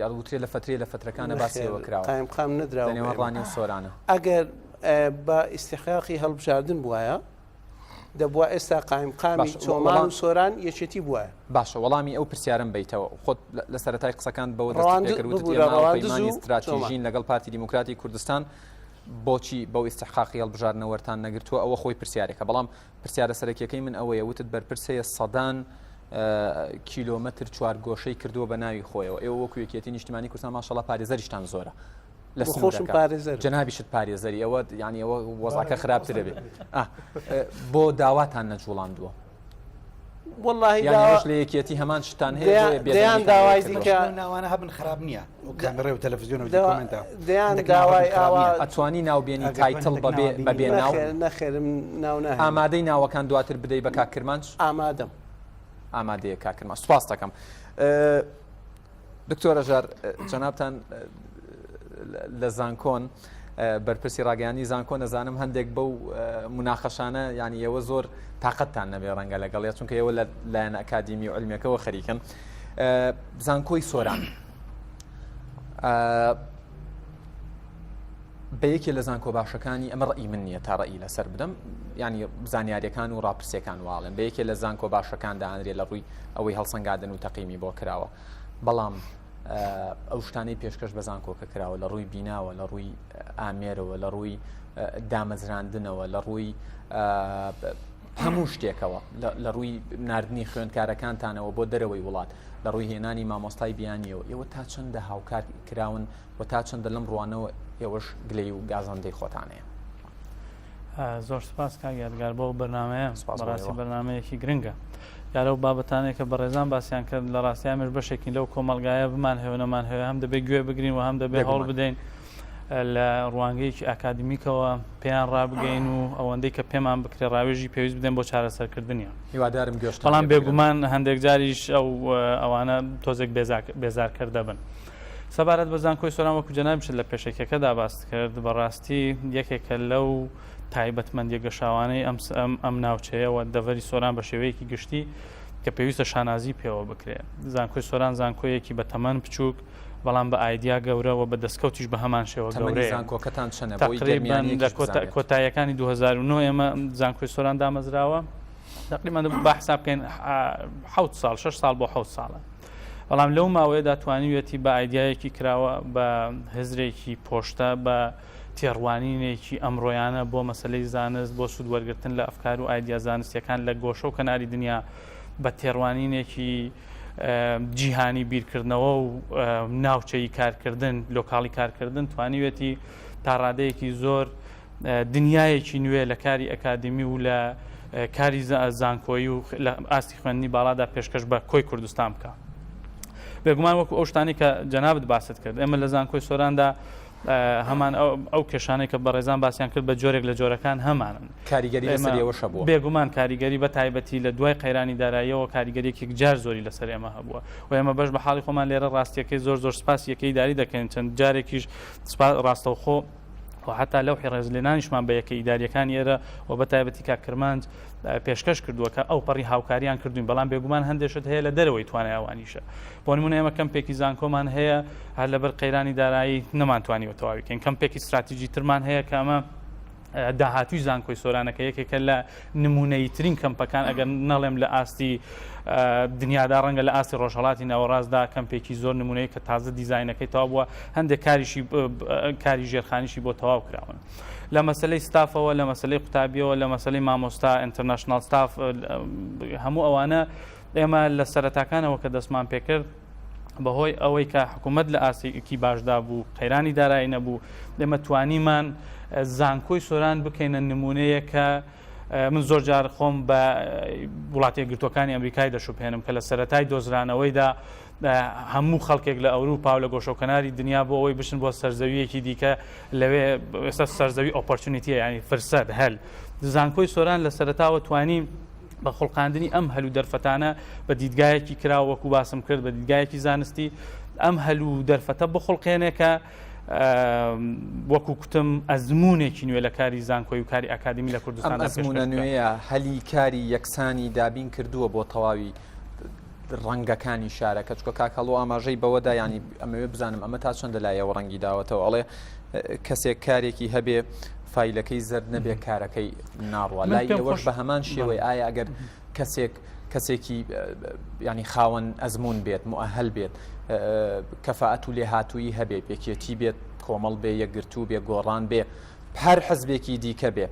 یاڵوترێ لە فترێ لە فترەکانە باسیەوە کراوە قایم خام نەدراوە نێوان ڕانی و سۆرانە ئەگەر بە ئیستیحقاقی هەڵبژاردن بووایە دەبووە ئێستا قایمقامی چۆمان و سۆران یەکێتی بووە باشە وەڵامی ئەو پرسیارم بیتەوە خۆت لە سەرەتای قسەکان بەوە دەستپێکردوتمانی استراتیژین لەگەڵ پارتی دیموکراتی کوردستان بۆچی بەو ئیستیحقاقی هەڵبژاردنەوەرتان نەگرتووە ئەوە خۆی پرسیارێکە بەڵام پرسیارە سەرەکیەکەی من ئەوەیە وتت بەرپرسەیە سەدان کیلۆمەتر چوارگۆشەی کردووە بە ناوی خۆیەوە ئێوە وەکو یەکێتی نیشتیمانی کوردستان ماشەڵڵا پارێزەریشتان زۆرە لە خۆشم پارێزەر جەنابیشت پارێزەری ئەوە یعنی ئەوە وەزاکە خراپترە بێت بۆ داواتان نەجوڵاندووە والله لە یەکێتی هەمان شتان هەیە دەیان داوای دیکە ناوانە هەبن خراپ نییە و کامێرە و تەلەڤیزیۆن و دۆکومنتە دەیان داوای ئاوا ئەتوانی ناوبێنی تایتڵ بەبێ ناو نەخێرم ناو نە ئامادەی ناوەکان دواتر بدەی بە کاکرمانج ئامادەم ئامادەیە کاکرمان سوپاس دەکەم دکتۆرە ژار جەنابتان لە زانکۆن بەرپرسی ڕاگەیانی زانکۆ نەزانم هەندێک بەو مناقەشانە ینی ئێوە زۆر تااقەتتان نەبێ ڕەنگە لەگەڵ چونکە ئێوە لایەن ئەکادیمی و علمیەکەەوە خەریکن زانکۆی سۆران بە یەکێ لە زانکۆ باشەکانی ئەمە ڕئی من نییە تا ڕئی لەسەر بدەم ینی زانیاریەکان و ڕاپرسیەکان واڵێن بە یەکێ لە زانکۆ باشەکان داهەنرێت لە ڕووی ئەوەی هەڵسەنگادن و تەقیمی بۆ کراوە بەڵام ئەو شتانەی پێشکەش بە زانکۆکە کراوە لە ڕووی بیناوە لە ڕووی ئامێرەوە لە ڕووی دامەزراندنەوە لە ڕووی هەموو شتێکەوە لە ڕووی نردنی خوێندکارەکانتانەوە بۆ دەرەوەی وڵات لە ڕووی هێنانی مامۆستای بیانیەوە ئێوە تا چەندە هاوکار کراون و تا چەندە لەم ڕوانەوە ئێوەش گلەی و گازاندەی خۆتانەیە زۆر سپاس کاگەرگار بۆ بەرنامەیە بەڕاستی بەرنامەیەکی گرنگە یارە و بابەتانێک کە بەڕێزان باسییان کرد لە ڕاستیامش بەشێکی لەو کۆمەلگایە بمان هێونەمان هەیە هەم دەبێت گوێ بگرین و هەم دەبێت هەوڵ بدەین لە ڕوانگەیەکی ئاکادمیکەوە پێیان ڕابگەین و ئەوەندەی کە پێمان بکرێ ڕاوێژی پێویست بدەین بۆ چارەسەرکردنیە هیوادارم گەشت بەڵام بێگومان هەندێک جاریش ئەوانە تۆزێک بێزارکردە بن سەبارەت بە زانکۆی سۆران وەکو جەنابیش لە پێشێکەکەدا باس کرد بەڕاستی یەکێکە لەو تایبەتمەندیە گەشاوانەی ئەم ناوچەیەوە دەڤەری سۆران بە شێوەیەکی گشتی کە پێویستە شانازی پێوە بکرێت زانکۆی سۆران زانکۆیەکی بە تەمەن بچووک بەڵام بە ئایدیا گەورەوە بە دەستکەوتیش بە هەمان شێوە گەورەیە لە کۆتاییەکانی 2009 ئێمە زانکۆی سۆران دامەزراوە تقریبان بە حساب بکەین 7 ساڵ 6 ساڵ بۆ 7 ساڵە بەڵام لەو ماوەیەدا توانیوێتی بە ئایدیایەکی کراوە بە هزرێکی پۆشتە بە تێڕوانینێکی ئەمڕۆیانە بۆ مەسلەی زانست بۆ سوودوەرگرتن لە ئەفکار و ئایدیا زانستیەکان لە گۆشە و کەناری دنیا بە تێڕوانینێکی جیهانی بیرکردنەوە و ناوچەی کارکردن لۆکاڵی کارکردن توانیوێتی تا ڕادەیەکی زۆر دنیایەکی نوێ لە کاری ئەکادمی و لە کاری زانکۆیی و لە ئاستی خوێندنی باڵادا پێشکەش بە کۆی کوردستان بکە بێگومان وەکو ئەو شتانی کە جەنابەت باست کرد ئێمە لە زانکۆی سۆراندا هەمان ئەو کێشانەی کە بەڕێزان باسییان کرد بە جۆرێک لە جۆرەکان هەمانن کاریگەری لەسەرەوەشە بووە بێگومان کاریگەری بە تایبەتی لە دوای قەیرانی داراییەوە کاریگەریەکی جار زۆری لەسەر ئێمە هەبووە و ئێمە بەش بە حاڵی خۆمان لێرە ڕاستیەکەی زۆر سپاس یەکەی داری دەکەین چەند جارێکیش ڕاستەوخۆ حتا لەوحی ڕێزلێنانیشمان بە یەکە ئیداریەکان ئێرە و بە تایبەتی کاکرمانج پێشکەش کردووە کە ئەو پەڕی هاوکاریان کردوین بەڵام بێگومان هەندێشت هەیە لە دەرەوەی توانای ئەوانیشە بۆ نمونە ئێمە کەمپێکی زانکۆمان هەیە هەر لەبەر قەیرانی دارایی نەمانتوانیوە تەواوی بکەین کەمپێکی استراتیژی ترمان هەیە کە ئەمە داهاتوی زانکۆی سۆرانەکە یەکێکە لە نمونەیترین کەمپەکان ئەگەر نەڵێم لە ئاستی دنیادا ڕەنگە لە ئاستی ڕۆژهەڵاتی ناوەڕاستدا کەمپێکی زۆر نمونەیە کە تازە دیزاینەکەی تەواو بووە هەندێک کاری ژێرخانیشی بۆ تەواو کراون لە مەسلەی ستافەوە لە مەسلەی قوتابیەوە لە مەسلەی مامۆستا ئینتەرناشنال ستاف هەموو ئەوانە ئێمە لە سەرەتاکانەوە کە دەستمان پێکرد بەهۆی ئەوەی کە حکوومەت لە ئاسیکی باشدا بوو قەیرانی دارایی نەبوو ئێمە توانیمان زانکۆی سۆران بکەینە نمونەیە کە من زۆر جار خۆم بە وڵاتی یەکگرتووەکانی ئەمریکای دەشوپێنم کە لە سەرەتای دۆزرانەوەیدا هەموو خەڵکێک لە ئەوروپا و لە گۆشەکەناری دنیا بۆ ئەوەی بشن بۆ سەرزەویەکی دیکە لەوێ ئێستا سەرزەوی ئۆپۆرچونیتیە ینی فرسەت هەل زانکۆی سۆران لە سەرەتاوە توانی بە خوڵقاندنی ئەم هەلو دەرفەتانە بە دیدگایەکی کرا وەکو باسم کرد بە دیدگایەکی زانستی ئەم هەلو دەرفەتە بخڵقێنێکە وەکو کوتم ئەزمونێکی نوێ لە کاری زانکۆی و کاری ئاکادمی لە کوردستان ئەزمونە نوێیە هەلی کاری یەکسانی دابین کردووە بۆ تەواوی ڕەنگەکانی شارەکە چکە کاکەڵۆ ئاماژەی بەوەدا ینی ئەمەوێ بزانم ئەمە تا چەندە لایەوە ڕەنگی داوەتەوە ئەڵێ کەسێک کارێکی هەبێ فیلەکەی زەرد نەبێ کارەکەی ناڕوە لای ئێوەش بە هەمان شێوەی ئایا ئەگەر کەسێکی ینی خاوەن ئەزمون بێت مؤهل بێت کەفاەت و لێهاتووی هەبێ پێکێتی بێت کۆمەڵ بێ یەکگرتوو بێ گۆڕان بێ هەر حەزبێکی دیکە بێ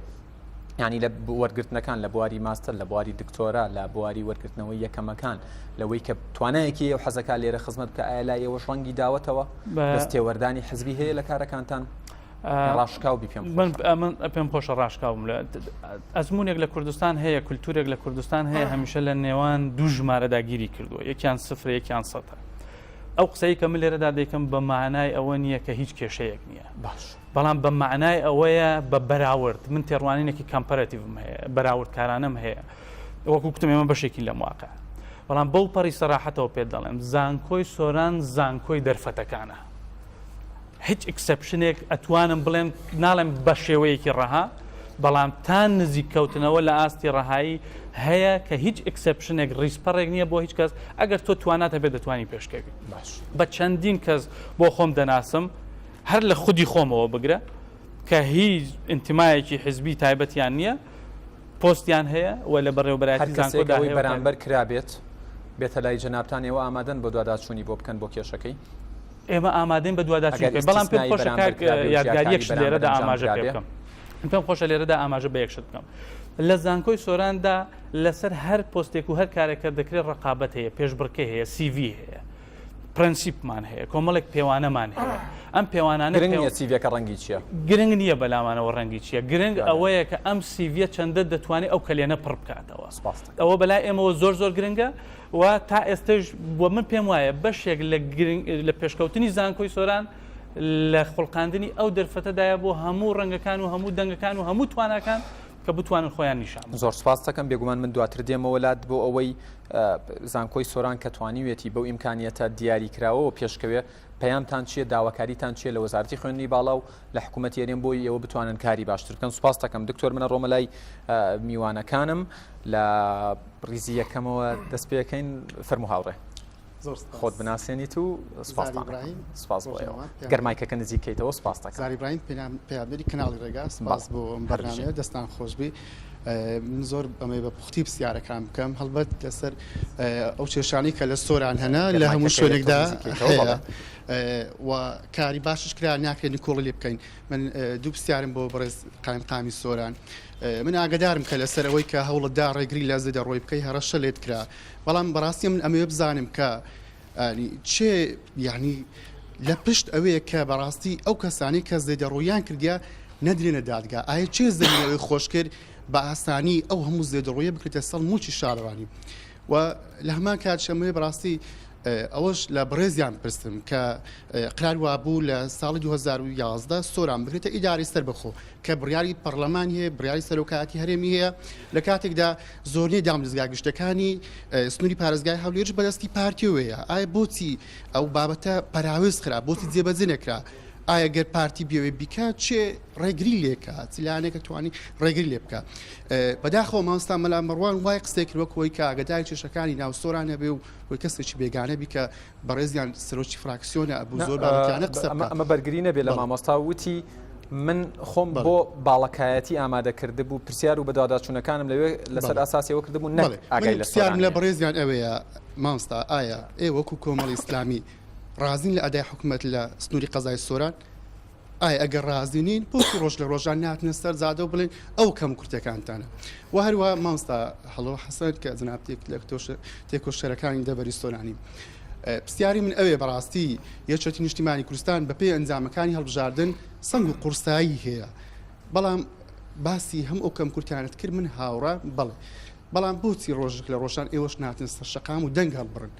ینی لە وەرگرتنەکان لە بواری ماستەر لە بواری دکتۆرا لە بواری وەرگرتنەوەی یەکەمەکان لەوەی کە توانایەکی ئەو حەزەکە لێرە خزمەت بکە ئایا لای ئێوەش ڕەنگی داوەتەوە دەستێوەردانی حزبی هەیە لە کارەکانتان ڕاشکاوبی پێم خۆشە ڕاشکاوم لە ئەزمونێک لە کوردستان هەیە کولتورێک لە کوردستان هەیە هەمیشە لە نێوان دوو ژمارەدا گیری کردووە یەکیان سفر یەکیان سەدە ئەو قسەی کە من لێرەدا دەیکەم بە معنای ئەوە نییە کە هیچ کێشەیەک نییە باش بەڵام بە معنای ئەوەیە بە بەراورد من تێڕوانینێکی کامپەراتیڤم هەیە بەراوردکارانم هەیە وەکو کوتم ئێمە بەشێکی لە مواقع بەڵام بەو پەڕی سەراحەتەوە پێ دەڵێم زانکۆی سۆران زانکۆی دەرفەتەکانە هیچ ئەکسەپشنێک ئەتوانم بڵێم ناڵێم بە شێوەیەکی ڕەها بەڵام تا نزیک کەوتنەوە لە ئاستی ڕەهایی هەیە کە هیچ ئەکسەپشنێک ڕیسپەڕێک نییە بۆ هیچ کەس ئەگەر تۆ تواناتە بێت دەتوانی پێشکەوی باش بە چەندین کەس بۆ خۆم دەناسم هەر لە خودی خۆمەوە بگرە کە هیچ ئینتیمایەکی حزبی تایبەتیان نییە پۆستیان هەیە و لە بەڕێوەبەرایەتی زانکۆدا هەیە بەرامبەر کرابێت بێتە لای جەنابتان ئێوە ئامادەن بۆ دوواداچوونی بۆ بکەن بۆ کێشەکەی ئێمە ئامادەین بە دوواداچوونی بەڵام پێم خۆشە یادگاریەکش لێرەدا ئاماژە پێ بکەم پێم خۆشە لێرەدا ئاماژە بە یەکشت بکەم لە زانکۆی سۆراندا لەسەر هەر پۆستێک و هەر کارێکە دەکرێت ڕقابەت هەیە پێشبڕکێ هەیە CV هەیە پرەنسیپمان هەیە کۆمەڵێک پێوانەمان هەیە ئەم پێوانانە سیڤەکە ڕەنگی چییە گرنگ نییە بەلامانەوە ڕەنگی چییە گرنگ ئەوەیە کە ئەم CV چەندە دەتوانێت ئەو کەلێنە پڕ بکاتەوە ئەوە بەلای ئێمەوە زۆر زۆر گرنگە و تا ئێستش بۆ من پێم وایە بەشێک لە پێشکەوتنی زانکۆی سۆران لە خوڵقاندنی ئەو دەرفەتەدایە بۆ هەموو ڕەنگەکان و هەموو دەنگەکان و هەموو توانەکان کە بتوانن خۆیان نیشان زۆر سپاس دەکەم بێگومان من دواتر دێمەوەلات بۆ ئەوەی زانکۆی سۆران کە توانیوێتی بەو ئیمکانیەتە دیاریکراوەوە پێشکەوێ پەیامتان چییە داواکاریتان چییە لە وەزارەتی خوێندنی باڵا و لە حکوومەت یاریێن بۆی ئێوە بتوانن کاری باشتر بکەن سوپاس دەکەم دکتۆر منە ڕۆمەلای میوانەکانم لە ڕیزی یەکەمەوە دەست پێەکەین فەرموو هاوڕێ خۆت بناسیێنیت و سپاس گەرمایکەکە نزیکەیتەوە سپاس دەکەم زاریبراهیم پێیادەری کەناڵی ڕێگا سپاس بۆ ئەم بەرنامەیە دەستان خۆشبی من زۆر ئەمە بە پوختی پرسیارەکان بکەم هەڵبەت لەسەر ئەو کێشانەی کە لە سۆران هەنا لە هەموو شوێنێکدا و کاری باشش کرا ناکرێنی کۆڵی لێ بکەین من دوو پرسیارم بۆ بەڕێز قایمقامی سۆران من ئاگدارم کە لەسەرەوەی کە هەوڵەتدا ڕێگری لە زێدە ڕۆی بکەی هەرەشە لێت کرا بەڵام بەڕاستی من ئەمەوێ بزانم کە چێ یعنی لە پشت ئەوەیە کە بەڕاستی ئەو کەسانی کە زێدەڕۆیان کردیا نەدرێنە دادگا ئایا چێ زەمینەوەی خۆشکرد بە ئاسانی ئەو هەموو زێدەڕۆیە بکرێتە سەڵ موچی شارەوانی و لە هەمان کات شەمەوەی بەڕاستی ئەوەش لە بڕێزیان پرسم کە قرار وابوو لە ساڵی 2011 سۆران بکرێتە ئیداری سەربەخۆ کە بڕیاری پەرلەمان هەیە بڕیاری سەرۆکایەتی هەرێمی هەیە لە کاتێکدا زۆرنەی دامزگای گشتەکانی سنووری پارێزگای هەولێرش بەدەستی پارتیەوەیە ئایا بۆچی ئەو بابەتە پەراوێز خرا بۆچی جێبەجێ نەکرا ئایا گەر پارتی بێوێ بیکات چێ ڕێگری لێکە چلانێکە توانی ڕێگری لێ بکە بەداخەوە مامۆستا مەلا مەڕوان وای قسەی وەکەوەی کە ئاگدای کێشەکانی ناو سۆرانە بێ و وەی کەسێکی بێگانە بیکە بەڕێزیان سەرۆکی فراکسیۆنە ئەبوو زۆر بابەتیانە قسە ئەمە بەرگری نەبێت لە مامۆستا وتی من خۆم بۆ باڵەکایەتی ئامادەکرد بوو پرسیار و بەداداچوونەکانم لەوێ لەسەر ئاساسیەوە کردبوو نەک ئاگای لە پرسیارم لە بەڕێزیان ئەوەیە مامستا ئایا وەکو کۆمەڵی ئیسلامی رازین لە ئەدای حکوومەت لە سنووری قەزای سۆران ئایا ئەگەر رازینین بۆچی ڕۆژ لە ڕۆژان ناتنە سەر زادە و بڵێن ئەو کەم کورتەکانتانە و هەروە مامستا هەڵەوە حەسەن کە جنابتێک لە تێکۆشەرەکانی دەبەری سۆرانی پرسیاری من ئەوێ بەڕاستی یەکێتی نیشتیمانی کوردستان بە پێی ئەنجامەکانی هەڵبژاردن سەنگ و قورسایی هەیە بەڵام باسی هەم ئەو کەم کورتیانت کرد من هاوڕە بەڵام بۆچی ڕۆژێک لە ڕۆژان ئێوەش ناتن سەر شەقام و دەنگ هەڵبڕن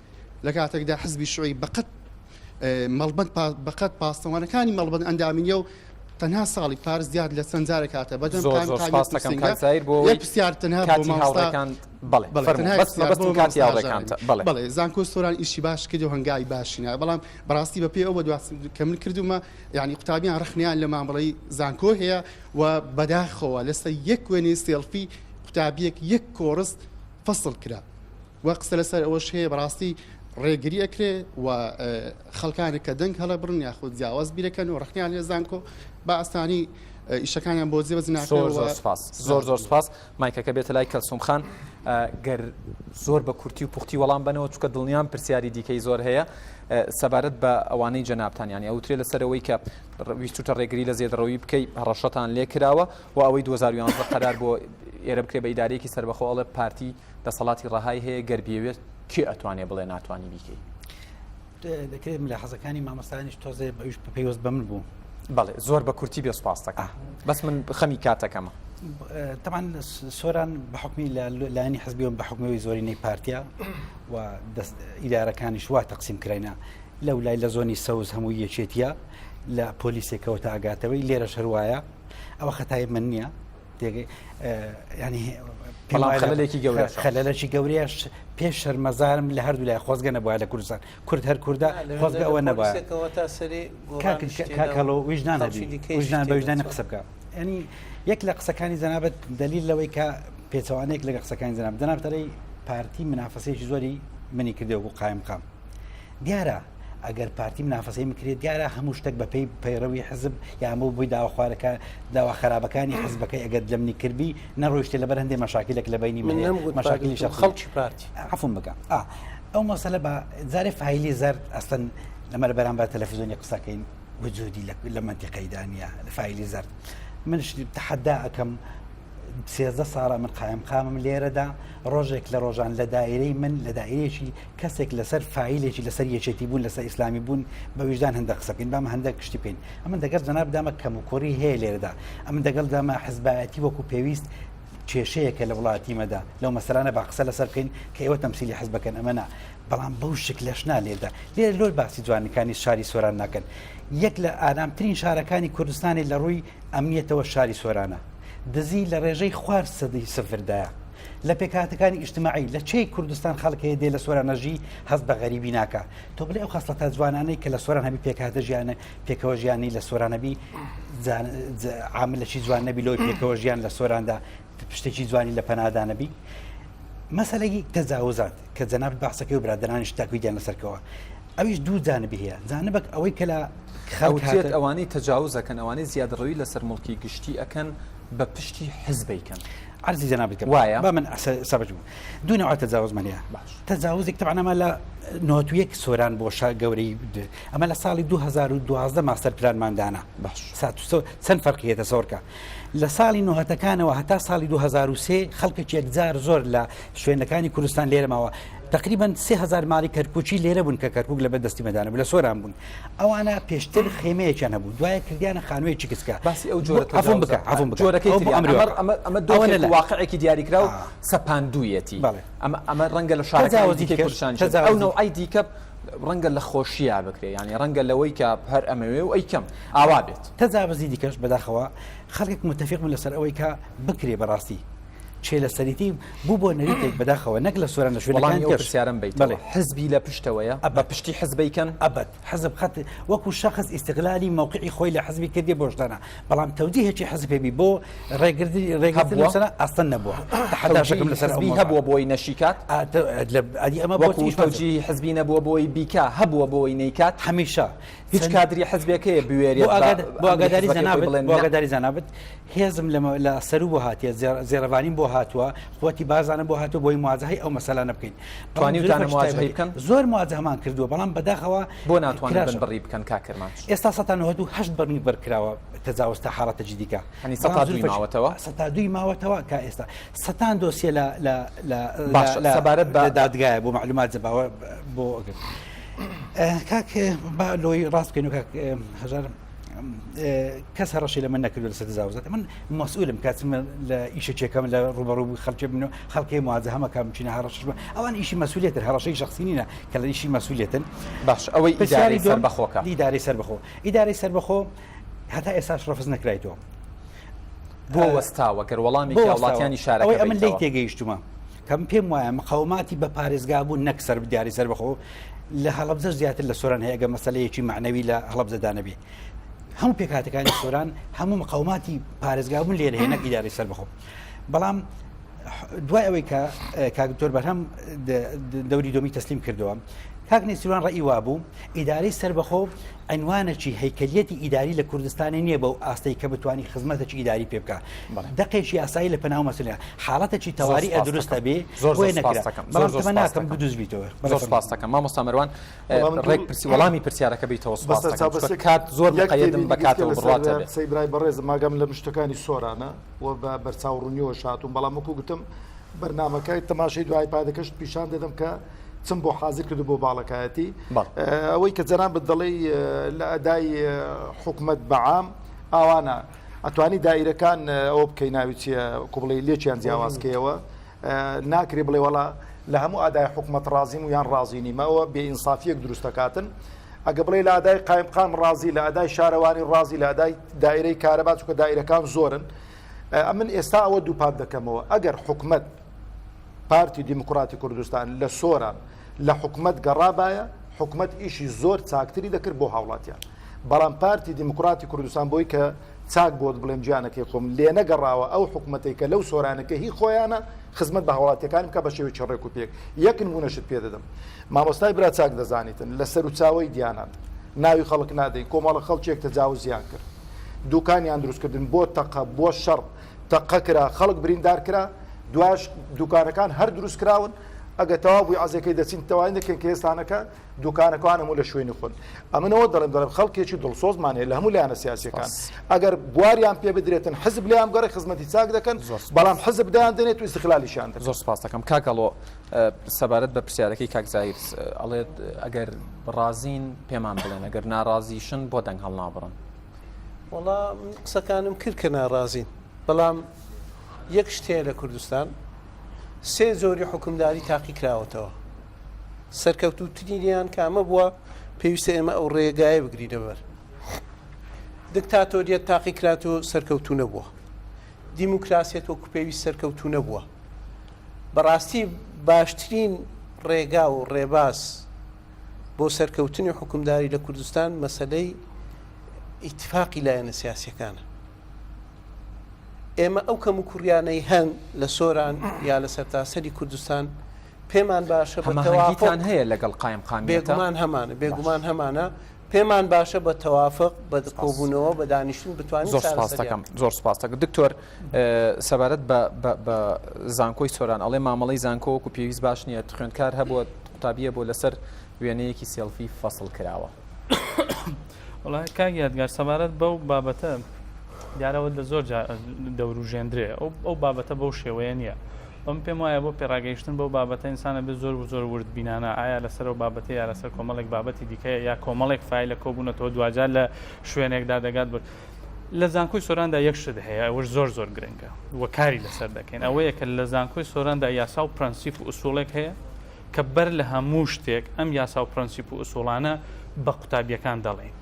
لە کاتێکدا حزبی شوعی بەقەت مەڵبەند بەقەت پاسەوانەکانی مەڵبەند ئەندامینیە و تەنها ساڵی پارس زیاد لە چەند جارێک هاتە بەدەم پرسیار تەنها بەڵێ زانکۆ سۆران ئیشی باش کرد و هەنگای باشینە بەڵام بەڕاستی بە پێ ئەوە کە من کردومە یعنی قوتابیان ڕخنیان لە مامەڵەی زانکۆ هەیە و بەداخەوە لەسەر یەک وێنەی سێڵفی قوتابیەک یەک کۆرس فەسڵ کرا و قسە لەسەر ئەوەش هەیە بەڕاستی ڕێگری ئەکرێ و خەڵکانێک کە دەنگ هەڵە بڕن یاخود جیاواز بیرەکەن و ڕخنیان لێ زانکۆ بە ئەستانی ئیشەکانیان بۆ جێبەجێ ناکرێت. زۆر سپاس مایکەکە بێتە لای کەلسوم خان گەر زۆر بە کورتی و پوختی وەڵام بنەوە چونکە دڵنیام پرسیاری دیکەی زۆر هەیە سەبارەت بە ئەوانەی جەنابتانیان ئەوترێ لەسەرەوەی کە ویستوتە ڕێگری لە زێدڕەوی بکەی هەڕەشەتان لێ کراوە و ئەوەی 2011 قەرار بۆ ئێرە بکرێ بە ئیدارەیەکی سەربەخۆ ئەڵێ پارتی دەسەڵاتی ڕەهای هەیە گەربیەوێت کێ ئەتوانێ بڵێ ناتوانانی بیکەی دەکرێت لە حەزەکانی مامەستانیش تۆزێ بەویش پێوەست بە من بوو بەڵێ زۆر بە کورتی بێ سوپاسەکە بەس من خەمی کاتەکەمە طبعا سۆران بە حکمی لایانی حزبیەوە بە حکمەوەی زۆرینەی پارتیا و ئیدارەکانیش وا تەقسیم کراینە لەو لای لە زۆنی سەوز هەموو یەکێتیە لە پۆلیسێکەوە تا ئاگاتەوەی لێرەش هەروایە ئەوە خەتای من نییە ینی خەلەلێکی گەورەیەش پێش شەرمەزارم لە هەردوو لای خۆزگە نەبووە لە کوردستان کورد هەر کووردە خۆزگە ئەوە نەبووە کاکەڵۆ ویژدان بە ویژدانی قسە بکە ینی یەک لە قسەکانی جەنابەت دلیل لەوەی کە پێچەوانەیەک لەگە قسەکانی جەناب جەنابتەرەی پارتی منافەسەیەکی زۆری منی کردەوە بۆ قایم بقام دیارە ئەگەر پارتی منافەسەی میکرێت دیارە هەموو شتێک بە پێی پەیڕەوی حزب یامە بووی داواخوارەکە داوا خراپەکانی حزبەکەی ئەگەر لەمنی کردبی نەڕۆیشتێ لەبەر هەندێک مەشاکلێک لە بینی مەشاکلی خەڵکی پارتی عفوم بکەم ئەو مەسەلە بە جارێ فایلی زەر ئەستن لەمەر بەرامبەر تەلەڤیزیۆنی قسەکەین وجودی لە منتیقەی دانیە لە فایلی زەر منش تحدا ئەەکەم 13 ساڵە من قامم لێرەدا ڕۆژێک لە ڕۆژان لە دایرەی من لە دایرێکی کەسێک لەسەر فیلێکی لەسەر یەکێتی بوون لەسەر ئیسلامی بوون بە ویژدان هەندە قسەکەین بام هەندێک کشتی بکەین ئەمە دەگەر جەناب دامە کەم و کوڕی هەیە لێرەدا ئەمە دەگەڵ دامە حزبایەتی وەکو پێویست کێشەیەکە لە وڵاتیمەدا لەو مەسەرانە با قسە لەسەر بکەین کە ئێوە تەمسیلی حزبەکەن ئەمەنا بەڵام بەو شکلەش نالێدا لێرە لۆر باسی جوانەکانی شاری سۆران ناکەن یەک لە ئارامترین شارەکانی کوردستانی لە ڕووی ئەمنیەتەوە شاری سۆرانە دزی لە ڕێژەی خوار سەدەی سفردایە لە پێکاتەکانی ئیجتماعی لە چی کوردستان خەڵکەیە دێ لە سۆرانەژی هەست بە غەریبی ناکە تۆ بڵێ ئەو خەسڵەتە جوانانەی کە لە سۆران هەبی پێکاتە ژیانە پێکەوە ژیانی لە سۆرانەبی عاملەکی جوان نەبی لۆی پێکەوە ژیان لە سۆراندا پشتێکی جوانی لە پەنادانەبی مەسەلەی تەجاوزات کە جەناب بەحسەکەی و برادرانی تاکویدیان لەسەرکەوە ئەویش دوو جانبی هەیە جانبک ئەوەی کە لە خەڵکێت ئەوانەی تەجاوزەکەن ئەوانەی زیادڕەوی لەسەر مڵکی گشتی ئەکەن بە پشتی حزبیکەن عرضی جنابك وایە با من سەبج بوو دوو نوع تەجاوزمانەیە تەجاوزێک طبعا ئەمە لە نۆتویەک سۆران بۆ گەورەی ئەمە لە ساڵی 2012 ماستەر پلانماندانە چەند فەرقیێتە سۆرکە لە ساڵی نۆهەتەکانەوە هەتا ساڵی 2023 خەڵکێکی یەکجار زۆر لە شوێنەکانی کوردستان لێرەماوە تقریبا 3000 ماڵی کەرکوچی لێرە بوون کە کەرکک لە بەردەستی مەدانە لە سۆران بوون ئەوانە پێشتر خێمەیەکیان هەبوو دوایە کردیانە خانوویەکی کچکە باسی ئەو جۆرەکەی واقعێکی دیاریکرا و سەپاندوویەتی ئەمە ڕەنگە لە شارەکانی کوردستان ئەو نوعی دیکە ڕەنگە لە خۆشییا بکرێ ینی ڕەنگە لەوەی کە هەر ئەمەوێ و ئەی کەم ئاوا بێت تەجاوزی دیکەش بەداخەوە خەڵک متفق من لەسەر ئەوەی کە بکرێ بەڕاستی چێ لە سەریتی بوو بۆ نەریتێک بەداخەوە نەک لە سۆران لە شوێنەکانی پرسیارم بیت حزبی لە پشتەوەیە بە پشتی حزبیکەن ئەبەت حزب خەت وەکو شخص ئیستقلالی موقعی خۆی لە حزبی کردی بۆشدانە بەڵام تەودیهێکی حزبێبی بۆ ڕێگرتن ئاستن نەبووە حداشەکەم لەسەر حزبی هەبووە بۆی نەشیکات ئەمە وەکو تەوجی حزبی نەبووە بۆی بیکا هەبووە بۆی نەیکات هەمیشە هیچ کادری حزبێکەیە بوێریت بۆ ئاگاداری زانابێت هێزم لە سەر بۆ هاتیە زێڕەوانیم بۆ هاتووە خۆتی بازانە بۆ هاتووە بۆی موازەهی ئەو مەسەلانە بکەین توانیتانە مواجهی بکەن زۆر موازە هەمان کردووە بەڵام بەداخەوە بۆ ناتوانن بن بڕی بکەن کاکرمان ئێستا 1970 بەرنی بەرکراوە تەجاوز تا حاڵەتە جدیکە هەنی 102 ماوەتەوە 102 ماوەتەوە کا ئێستا 100 دۆسیە لە سەبارەت بە دادگایە بۆ معلومات زەباوە بۆ کاک با لۆی ڕاست بکەین و کاک هەژار کەس هەڕەشی لە من نەکردو لەسەر تجاوزات من مەسئولم کاتم لە ئیشێکێکم لە ڕوبەڕوو خەڵکی بن و خەڵکی موازە هەمەکە بچینە هەڕەشش ئەوان ئیشی مەسئولیتن هەڕەشەی شخصی نینە کە لە ئیشی مەسئولیتن باش ئەوەی ئیدارەی سەربەخۆکە ئیدارەی سەربەخۆ هەتا ئێستاش ڕەفز نەکرایتەوە بۆ وەستاوە گەر وەڵامی وڵاتیانی شارەکە ئەوەی ئەمن لی تێگەیشتومە کەم پێم وایە مقاوماتی بە پارێزگا بوو نەک سەر دیاری سەربەخۆ لە هەڵەبجە زیاتر لە سۆران هەیە گە مەسەلەیەکی معنەوی لە هەڵەبجەدانەبی هەموو پێکهاتەکانی سۆران هەموو مقاوماتی پارێزگا بوون لێرە هێنە ئیدارەی سەربەخۆ بەڵام دوای ئەوەی کە کاکتۆر بەرهەم دەوری دۆمی تەسلیم کردەوە کاک نێسیروان ڕەئی وابوو ئیدارەی سەربەخۆ عنوانێکی هەیکەلیەتی ئیداری لە کوردستانی نییە بەو ئاستەی کە بتوانانی خزمەتێکی ئیداری پێ بکە دقێکی یاسایی لە پەناو مەسئولە حاڵەتێکی تەواوی ئەدروستە بێ بۆیە نەکرا ناکەم بدوزبیتەوە زۆر سپاس دەکەم مامۆستا مەروان ڕێک وەڵامی پرسیارەکە بیتەوە سپاس دەکەم کات زۆر قەیەدم بە کاتەوە بڕاتە بێت سەیبرای بەڕێز ماگەم لە مشتەکانی سۆرانە و بە بەرچاوڕوونیەوە شاتوم بەڵام وەکو گوتم بەرنامەکەی تەماشای دوای پادەکەشت پیشان دەدەم کە چم بۆ حاضر کردو بۆ باڵەکایەتی ئەوەی کە جەناب بدەڵی لە ئەدای حکومت بەعام ئاوانە ئەتوانی دایرەکان ئەوە بکەی ناوی چیە کوبڵی لێکیان جیاوازکەیەوە ناکری بڵێ وەڵا لە هەموو ئادای حکومت ڕازیم و یان ڕازی نیمەوە بێئینسافیەک دروستەکاتن ئەگە بڵێ لە ئادای قایمقام ڕازی لە ئادای شارەوانی ڕازی لە ئادای دایرەی کارەبا چونکە دایرەکان زۆرن من ئێستا ئەوە دووپات دەکەمەوە ئەگەر حکومت پارتی دیموکراتی کوردستان لە سۆران لە حکومت گەڕابایە حکومت ئیشی زۆر چاکتری دەکرد بۆ هاوڵاتیان بەڵام پارتی دیموکراتی کوردستان بۆی کە چاک بۆت بڵێم گیانەکەی خۆم لێ نەگەڕاوە ئەو حکومەتەی کە لەو سۆرانەکە هی خۆیانە خزمەت بە هاوڵاتیەکان بکە بە شێوەی ڕێک و پێک یەک نمونەشت پێ دەدەم مامۆستای برا چاک دەزانیتن لە سەر و چاوەی دیانان ناوی خەڵک نادەین کۆمەڵە خەڵکێک تەجاوزیان کرد دوکانیان دروستکردن بۆ تەقە بۆ شەڕ تەقە کرا خەڵک بریندار کرا دواش دوکانەکان هەر دروست کراون ئەگە تەوا بووی عزیەکەی دەچین تەواین دەکەن کە ئێستانەکە دوکانەکان هەموو لە شوێنی خۆن ئەمنەوە دەڵێم خەڵکێکی دڵسۆزمانێت لە هەموو لایەنە سیاسیەکان ئەگەر بواریان پێ بدرێتن حزب لیان گەڕی خزمەتی چاک دەکەن بەڵام حزب دایان دێنێت و استقلالیشان دەکەن زۆر سپاس دەکەم کاکەڵۆ سەبارەت بە پرسیارەکەی کاک زاهیر ئەڵێت ئەگەر ڕازین پێمان بڵێن ئەگەر ناڕازیشن بۆ دەنگ هەڵ نابڕن وەڵام قسەکانم کرد کە ناڕازین بەڵام یەک شتەیە لە کوردستان سێ زۆری حکومداری تاقی کراوەتەوە سەرکەوتوترینیان کامە بووە پێویستە ئێمە ئەو ڕێگایە بگرینە بەر دکتاتۆریەت تاقی کرات و سەرکەوتو نەبووە دیموکراسیەت وەکو پێویست سەرکەوتو نەبووە بەڕاستی باشترین ڕێگا و ڕێباز بۆ سەرکەوتنی حکومداری لە کوردستان مەسەلەی ئیتفاقی لایەنە سیاسیەکانە ئێمە ئەو کەم و کوڕیانەی هەن لە سۆران یا لە سەرتاسەری کوردستان پێمان باشە بە تەوافق هەیە لەگەڵ قایمقامیەتە بێگومان هەمانە پێمان باشە بە تەوافق بە کۆبوونەوە بە دانیشتن بتوانین زۆر سپاس دەکەم دکتۆر سەبارەت بە زانکۆی سۆران ئەڵێ مامەڵەی زانکۆ وەکو پێویست باش نییە خوێندکار هەبووە قوتابیە بۆ لەسەر وێنەیەکی سێڵفی فەسڵ کراوە وڵای کاک یادگار سەبارەت بەو بابەتە دیارەوە لە زۆر دەوروژێندرێ ئەو بابەتە بەو شێوەیە نییە ئەم پێم وایە بۆ پێڕاگەیشتن بەو بابەتە ئینسانە بێ زۆر ورد بینانە ئایا لەسەر ئەو بابەتە یا لەسەر کۆمەڵێک بابەتی دیکە یا کۆمەڵێک فایلە کۆبوونەتەوە دوجار لە شوێنێکدا دەگات بێت لە زانکۆی سۆراندا یەک شت هەیە ئەوەش زۆر گرنگە وە کاری لەسەر دەکەین ئەوەیە کە لە زانکۆی سۆراندا یاسا و پرەنسیپ و ئوسوڵێک هەیە کە بەر لە هەموو شتێک ئەم یاسا و پرەنسیپ و ئوسوڵانە بە قوتابیەکان دەڵێن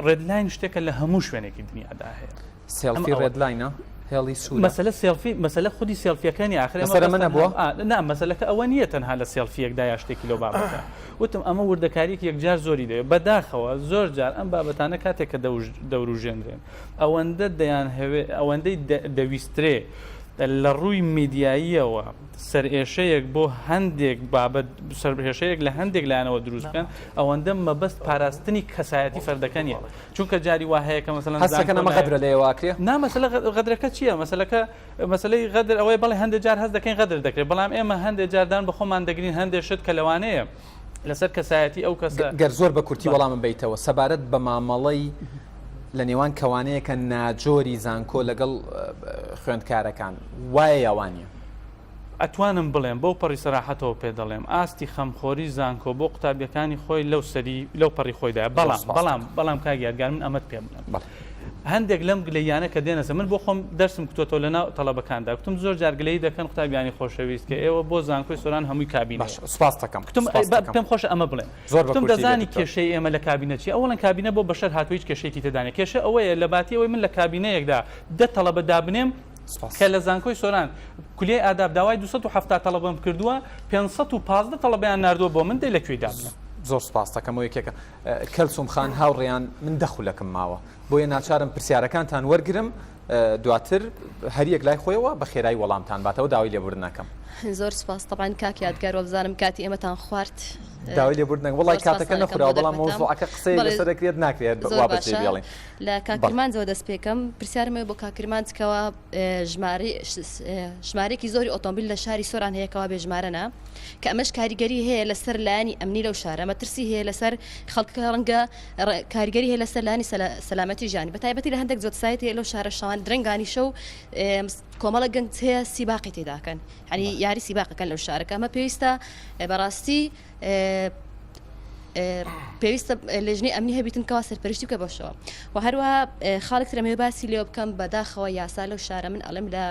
ڕێدلاین شتێکە لە هەموو شوێنێکی دنیادا هەیە سێڵفی ڕێدلاینە هێڵی سوود مەسەلە سێڵفی مەسەلە خودی سێڵفیەکانی ئاخر منە بووە مەسەلەکە ئەوە نییە تەنها لە سێڵفیەکدا یا شتێکی لەو بابەتە وتم ئەمە وردەکاریەک یەکجار زۆری دەوێت بەداخەوە زۆر جار ئەم بابەتانە کاتێک کە دەوروژێنرێن ئەوەندە دەیان هەوێ ئەوەندەی دەویسترێ لە ڕووی میدیاییەوە سەرئێشەیەک بۆ هەندێک بابەت سەرهێشەیەک لە هەندێک لایەنەوە دروست بکەن ئەوەندە مەبەست پاراستنی کەسایەتی فەردەکەنیە چونکە جاری وا هەیە کە مەسەڵەن هەستەکەنەمە غەدرە لێواکرێ مەسەلە غەدرەکە چییە مەسەلەی غەدر ئەوەی بەڵێ هەندێک جار هەست دەکەین غەدر دەکرێت بەڵام ئێمە هەندێک جاردان بە خۆمان دەگرین هەندێک شت کە لەوانەیە لەسەر کەسایەتی ئەو کەسە گەر زۆر بە کورتی وەڵامم بیتەوە سەبارەت بە مامەڵەی لە نێوان کەوانەیەکە ناجۆری زانکۆ لەگەڵ خوێندکارەکان وایە یاوانە ئەتوانم بڵێم بەو پەڕی سەراحەتەوە پێ دەڵێم ئاستی خەمخۆری زانکۆ بۆ قوتابیەکانی خۆی لەو پەڕی خۆیدا بەڵام کاگیارگار من ئەمەت پێ بڵێم هەندێک لەم گلەیانە کە دێنەسە من بۆ خۆم دەرسم کتۆتەوە لەناو تەڵەبەکاندا گوتم زۆر جار گلەیی دەکەن قوتابیانی خۆشەویست کە ئێوە بۆ زانکۆی سۆران هەمووی کابینە سوپاس دەکەم پێم خۆشە ئەمە بڵێم گوتم دەزانی کێشەی ئێمە لە کابینە چی ئەوڵەن کابینە بۆ بەشەر هاتوویت کێشەیەکی تێدانێت کێشە ئەوەیە لە باتی ئەوەی من لە کابینەیەکدا دە تەڵەبە دابنێم کە لە زانکۆی سۆران کولیای ئاداب داوای 270 تەڵەبەم کردووە 515 تەڵەبەیان ناردووە بۆ من دەی لەکوێی دابنێم زۆر سپاس دەکەمەوە یەکێکە کەلسوم خان هاوڕێیان من دەخولەکەم ماوە بۆیە ناچارم پرسیارەکانتان وەرگرم دواتر هەریەک لای خۆیەوە بە خێرایی وەڵامتان باتەوە داوای لێبوردنەکەم زۆر سپاس طبعاً کاک یادگارەوە بزانم کاتی ئێمەتان خوارد داوای لێبوردنەکە وڵای کاتەکە نەخورا بەڵام مۆزوعەکە قسەی لەسەر دەکرێت ناکرێت وابەت بێڵێن لە کاکرمانجەوە دەست پێکەم پرسیارمەوە بۆ کاکرمانجکەوە ژمارەیەکی زۆری ئۆتۆمبیل لە شاری سۆران هەیەکەوە بێ ژمارەنا کە ئەمەش کاریگەری هەیە لەسەر لایانی ئەمنی لەو شارە مەترسی هەیە لەسەر خەڵکە ڕەنگە کاریگەری هەیە لەسەر لانی سەلامەتی ژیانی بەتایبەتی لە هەندێک جۆتسایت هەیە لەو شارە شەوان درەنگانی شەو کۆمەڵە گەنج هەیە سیباقی تێداکەن ینی یاری سیباقەکەن لەو شارەکە ئەمە پێویستە بەڕاستی پێویستە لێژنەی ئەمنی هەبیتن کەوا سەرپەرشتی بکە بەشەوە و هەروەها خاڵێک ترەمێ باسی لێوە بکەم بەداخەوە یاسا لەو شارە من ئەڵێم لە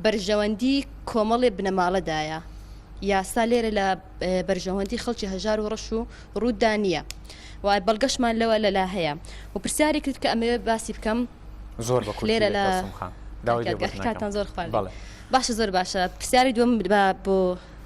بەرژەوەندی کۆمەڵێ بنەماڵەدایە یاسا لێرە لە بەرژەوەندی خەڵکی هەژار و ڕەش و ڕوودا نییە و بەڵگەشمان لەوە لەلا هەیە و پرسیاری کرد کە ئەمێ باسی بکەم زۆر لێرە لە کاتان زۆر خوارد باشە زۆر باشە پرسیاری دووەم بۆ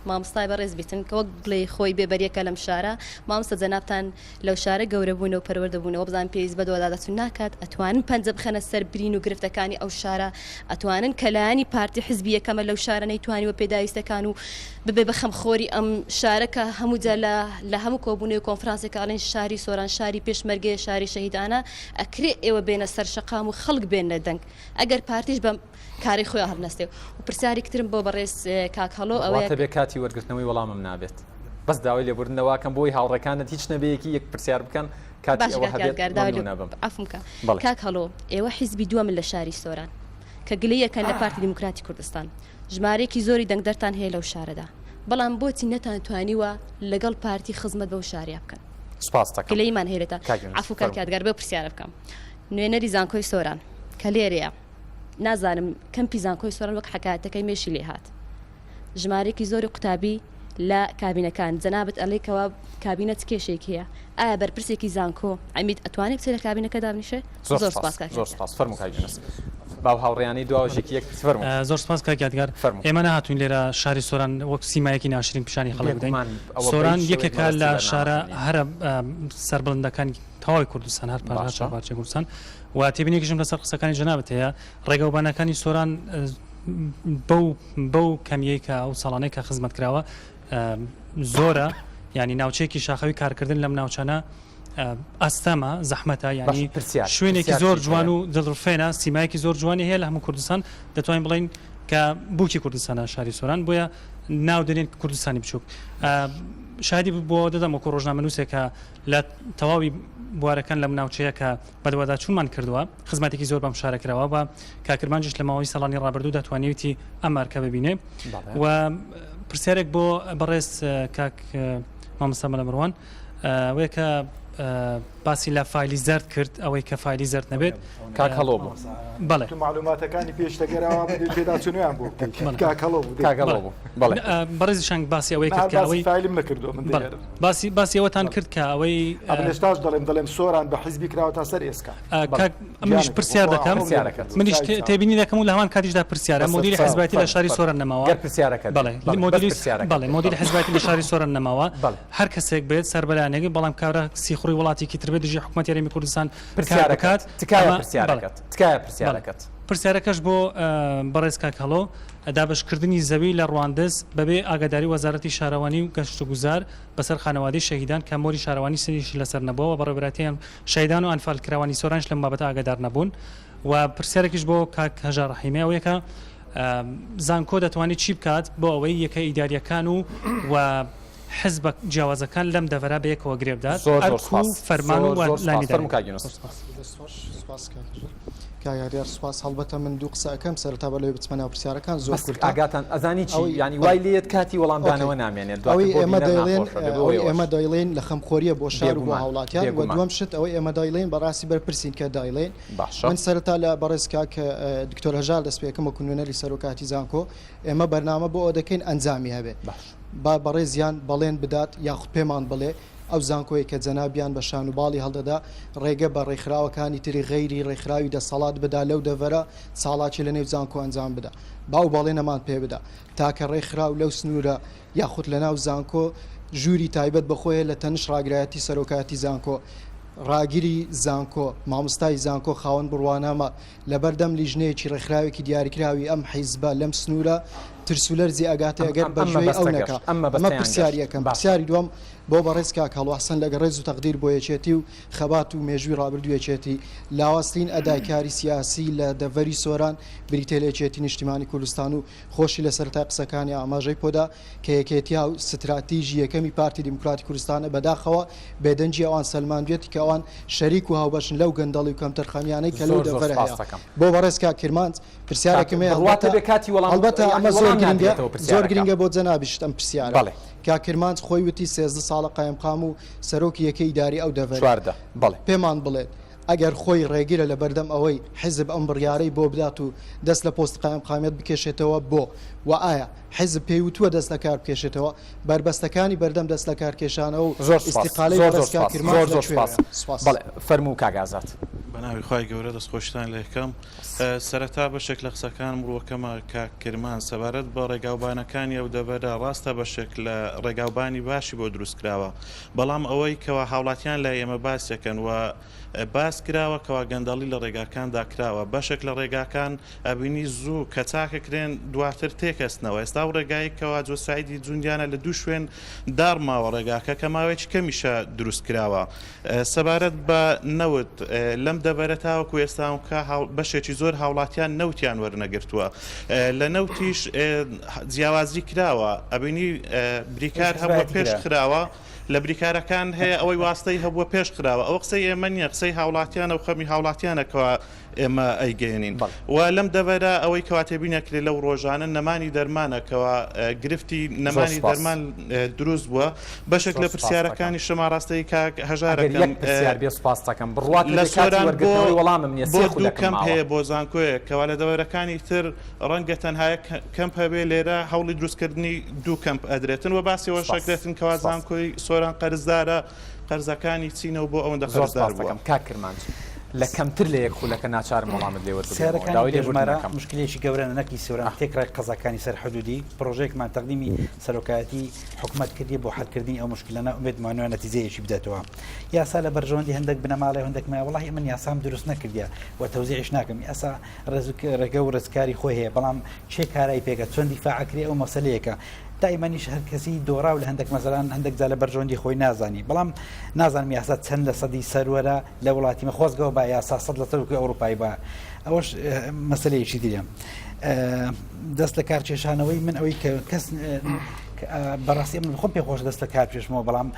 مامۆستای بەڕێز بیتن کە وەک بڵێ خۆی بێبەریەکە لەم شارە مامۆستا جەنابتان لەو شارە گەورەبوونەوە و پەروەردەبوونەوە بزان پێویست بەدەوەدا دەچون ناکات ئەتوانن پەنجە بخەنە سەر برین و گرفتەکانی ئەو شارە ئەتوانن کەلایانی پارتی حزبی یەکەمە لەو شارە نەیتوانیوە پێداویستەکان و ببێ بە خەمخۆری ئەم شارەکە هەموو جا لە هەموو کۆبوونەوە کۆنفرانسێکڵێن شاری سۆران شاری پێشمەرگەیە شاری شەهیدانە ئەکرێ ئێوە بێنە سەر شەقام و خەڵک بێنە دەنگ ئەگەر پارتیش بە کاری خۆیان هەڵنەستێ و پرسیاری کترم بۆ بەڕێز کاک هەڵۆ ئەوەیە بێ کاتی وەرگرتنەوەی وەڵامم نابێت بەس داوای لێبوردنەوەکەم بۆی هاوڕەکانت هیچ نەبەیەکی یەک پرسیار بکەن کاتی ئەفمکە کاک هەڵۆ ئێوە حیزبی دووەمن لە شاری سۆران کە گلەیەکەن لە پارتی دیموکراتی کوردستان ژمارەیەکی زۆری دەنگدەرتان هەیە لەو شارەدا بەڵام بۆچی نەتانتوانیوە لەگەڵ پارتی خزمەت بەو شاریا بکەن سپاس دەکەم گلەیمان هەیەێتە عفو کاک یادگار بە پرسیارە بکەم نوێنەری زانکۆی سۆران کە لێرەیە نازانم کەمپی زانکۆی سۆران وەک حکایەتەکەی مێشی لێ هات ژمارەیەکی زۆری قوتابی لە کابینەکان جەنابەت ئەڵێکەوە کابینەت کێشێکی هەیە ئایا بەرپرسێکی زانکۆ ئەمیت ئەتوانێت بچێت لە کابینەکە دابنیشێ زۆر سپاس فەرموو باو هاوڕێیانی دواژێکی یەک زۆر سپاس کاک یادگار ئێمە نهاتوین لێرە شاری سۆران وەک سیمایەکی ناشرین پیشانی خەڵک بدەین سۆران یەکێکە لە شارە هەرە سەربڵندەکانی تەواوی کوردستان هەر پارچە کوردستان و تێبینێکیشم لەسەر قسەکانی جەنابەت هەیە ڕێگەوبانەکانی سۆران بەو کەمیەی کە ئەو ساڵانەی کە خزمەت کراوە زۆرە ینی ناوچەیەکی شاخەوی کارکردن لەم ناوچانە ئەستەمە زەحمەتە ینی شوێنێکی زۆر جوان و دڵڕفێنە سیمایەکی زۆر جوانی هەیە لە هەموو کوردستان دەتوانین بڵین کە بووکی کوردستانە شاری سۆران بۆیە ناو دەنێن کوردستانی بچووک شادی بۆ دەدەمەکو ڕۆژنامەنووسێکە لە تەواوی بوارەکان لەم ناوچەیە کە بەدەوەدا چونمان کردووە خزمەتێکی زۆر بەم شارەکراوە بە کاکرمانجش لە ماوەی ساڵانی ڕابردوو دەتوانێتی ئەم مارکە ببینێ و پرسیارێک بۆ بەڕێز کاک مامۆستا مەلەمڕوان ئەوەیە کە باسی لە فایلی زەرد کرد ئەوەی کە فایلی زەرد نەبێت کاک هەڵۆ بوو بەڵێ معلوماتەکانی پێشتەگەرەوە پێداچونیان بوو کاک هەڵۆ بوو بەڕێزیشان باسی ئەوەی کرد کە ئەوەی فایلم نەکردو من باسی ئەوەتان کرد کە ئەوەی ئەبلێشتاش دەڵێم سۆران بە حیزبی کراوەتە سەر ئێسکا منیش پرسیار دەکەم منیش تێبینی دەکەم و لە هەمان کاتیشدا پرسیارە مدیری حیزبەتی لە شاری سۆران نەماوە بەڵێ مدیری حیزبەتی لە شاری سۆران نەماوە هەر کەسێک بێت سەربەلایەنێکی بەڵام کارە سی کوڕی وڵاتێکی تر بێت دژی حکوومەت یاریمی کوردستان پرسیارەکەت تکایە پرسیارەکەت پرسیارەکەش بۆ بەڕێز کاک هەڵۆ دابشکردنی زەوی لە ڕواندز بەبێ ئاگاداری وەزارەتی شارەوانی و گەشت و گوزار بەسەر خانەوادەی شەهیدان کە مۆری شارەوانی سنیشی لەسەر نەبووە بەڕێوەبەرەتیان شەهیدان و ئەنفالکراوانی سۆرانش لەم بابەتە ئاگادار نەبوون و پرسیارێکیش بۆ کاک هەژار ڕەحیمی ئەوەیە زانکۆ دەتوانێت چی بکات بۆ ئەوەی یەکە ئیداریەکان و حزب جیاوازەکان لەم دەڤەرا بە یەکەوە گرێبدات فەرمان و لانیدار یاریار سوپاس هەڵبەتە من دوو قسە ئەەکەم سەرتا بە لێ بچمە ناو پرسیارەکان زۆر ئاگاتان ئەزانی چی ینی وای لێت کاتی وەڵامدانەوە نامێنێت ئێمە دایڵێن لە خەمخۆریە بۆ شار و بۆ هاوڵاتیان و دووەم شت ئەوەی ئێمە دایڵێن بەڕاستی بەرپرسین کە دایڵێن من سەرتا لە بەڕێزکا کە دکتۆر هەژار دەست پێکەمە کونوێنەری سەرۆکاتی زانکۆ ئێمە بەرنامە بۆ ئەو دەکەین ئەنجامی هەبێ با بەڕێزیان بەڵێن بدات یاخود پێمان بڵێ ئەو زانکۆی کە جەنابیان بە شان و باڵی هەڵدەدا ڕێگە بە ڕێکخراوەکانی تری غەیری ڕێکخراوی دەسەڵات بدا لەو دەڤەرە ساڵاتی لە نێو زانکۆ ئەنجام بدا باو باڵێنەمان پێ بدا تاکە ڕێکخراو لەو سنوورە یاخود لە ناو زانکۆ ژووری تایبەت بەخۆیە لە تەنش ڕاگرایەتی سەرۆکاتی زانکۆ ڕاگیری زانکۆ مامۆستای زانکۆ خاوەن بڕوانامە لەبەردەم لیژنەیەکی ڕێکخراوێکی دیاریکراوی ئەم حیزبە لەم سنوورە ترسولەرزی ئەگاتە ئەگەر بەژێ ئەو نەکە ئەمە پرسیاریەکەم پرسیاری دووەم بۆ بەڕێز کاک هەڵۆ حەسەن لەگە ڕێز و تەقدیر بۆ یەکێتی و خەبات و مێژووی ڕابردوویەکێتی لاوەسترین ئەداکاری سیاسی لە دەڤەری سۆران بریتێلێکێتی نیشتیمانی کوردستان و خۆشی لە سەرەتای قسەکانی ئاماژەی پۆدا کە یەکێتیا و ستراتیژی یەکەمی پارتی دیموکراتی کوردستانە بەداخەوە بێدەنجی ئەوان سەلمانوێتی کە ئەوان شەریک و هاوبەشن لەو گەندەڵی و کەمتەرخەمیانەی کە لەو دەڤەرە هەیە بۆ بەڕێز کاک کرمانج پرسیارێکم هەیە هەڵبەتە ئەمە زۆر گرنگە بۆ جەنابیشت ئەم پرسیارە کاکرمانج خۆی وتی 13 ساڵە قایمقام و سەرۆکی یەکەی داری ئەو دەڤەرە پێمان بڵێت ئەگەر خۆی ڕێگیرە لە بەردەم ئەوەی حیزب ئەم بڕیارەی بۆ بدات و دەست لە پۆست قایمقامیت بکێشێتەوە بۆ و ئایا حیزب پێی وتووە دەست لە کار بکێشێتەوە بربەستەکانی بەردەم دەست لە کارکێشانەوە و ئیستیقالەی فەرموو کاگازات بەناوی خی گەورە دەستخۆشتان لە یەکەم سەرەتا بەشێک لە قسەکان مرۆکەمە کاکرمان سەبارەت بە ڕێگاوبانەکانی ئەو دەبەدا ڕاستە بەشێک لە ڕێگاوبانی باشی بۆ دروستکراوە بەڵام ئەوەی کەوا هاوڵاتیان لە ئێمە باسیەکەن و باس کراوە کەوا گەندەڵی لە ڕێگاکاندا کراوە بەشێک لە ڕێگاکان ئەبینی زوو کە چاکەکرێن دواتر تێکەستنەوە ئێستا و ڕێگایی کەوا جۆسایدی جوندیانە لە دوو شوێن دارماوە ڕێگاکە کە ماوەیەکی کەمیشە دروست کراوە سەبارەت بە نەوت لەم دەبەرە تاوەکو ئێستاکە بەشێکی زۆر هاوڵاتیان نەوتیان وەرنەگرتووە لە نەوتیش جیاوازی کراوە ئەبینی بریکار هەموو پێش خراوە لە بریکارەکان هەیە ئەوەی واستەی هەبووە پێش خراوە ئەو قسەی ئێمە نییە قسەی هاوڵاتیانە و خەمی هاوڵاتیانەکەەوە ئێمە ئەیگەێنین و لەم دەبەرە ئەوەی کەواتێبینەکرێت لەو ڕۆژانە نەمانی دەرمانەکەەوە گرفتی نەمانی دەرمان دروست بووە بەشێک لە پرسیارەکانی شەما ڕاستەی کاک هەژارەکەم لە سۆران بۆ دوو کەم هەیە بۆ زانکۆیە کەوا لە دەوەرەکانی تر ڕەنگە تەنهایە کەمپ هەبێ لێرە هەوڵی دروستکردنی دوو کەمپ ئەدرێتن و باسیەوە شەکرێتن کەوا زانکۆی سۆران قەرزدارە قەرزەکانی چینەوە بۆ ئەوەندە قەرزدار بووە کاکرمانج لە کەمتر لە یەک خولەکە ناچارم وەڵامت لێوەرمارە مشکلێکی گەورە نەکی سێوران تێکڕای قەزاکانی سەر حدودی پرۆژێکمان تەقدیمی سەرۆکایەتی حکوومەت کردی بۆ حەلکردنی ئەو مشکلانە ئومێدمانوە نەتیجەیەکی بداتەوە یاسا لە بەرژەوەندی هەندێک بنەماڵی هەندێک وڵی من یاسام دروست نەکردیا و تەوزیعش ناکەم یاسا ڕێگە و ڕزکاری خۆی هەیە بەڵام چێ کارایی پێکە چۆن دیفاعکری ئەو مەسەلەیەکە دائمەنیش هەر کەسی دۆڕاو لە هەندێک مەزەران هەندێک جا لە بەرژەوەندی خۆی نازانی بەڵام نازانم یاسا چەند لە سەدی سەروەرە لە وڵاتیمە خۆزگەەوە با یاسا 100 لە تەرکی ئەوروپای بە ئەوەش مەسلەیەکی دیرە دەست لە کارکێشانەوەی من ئەوەی کە کەس بەڕاستی من خۆم پێ خۆش دەست لە کارکێشمەوە بەڵام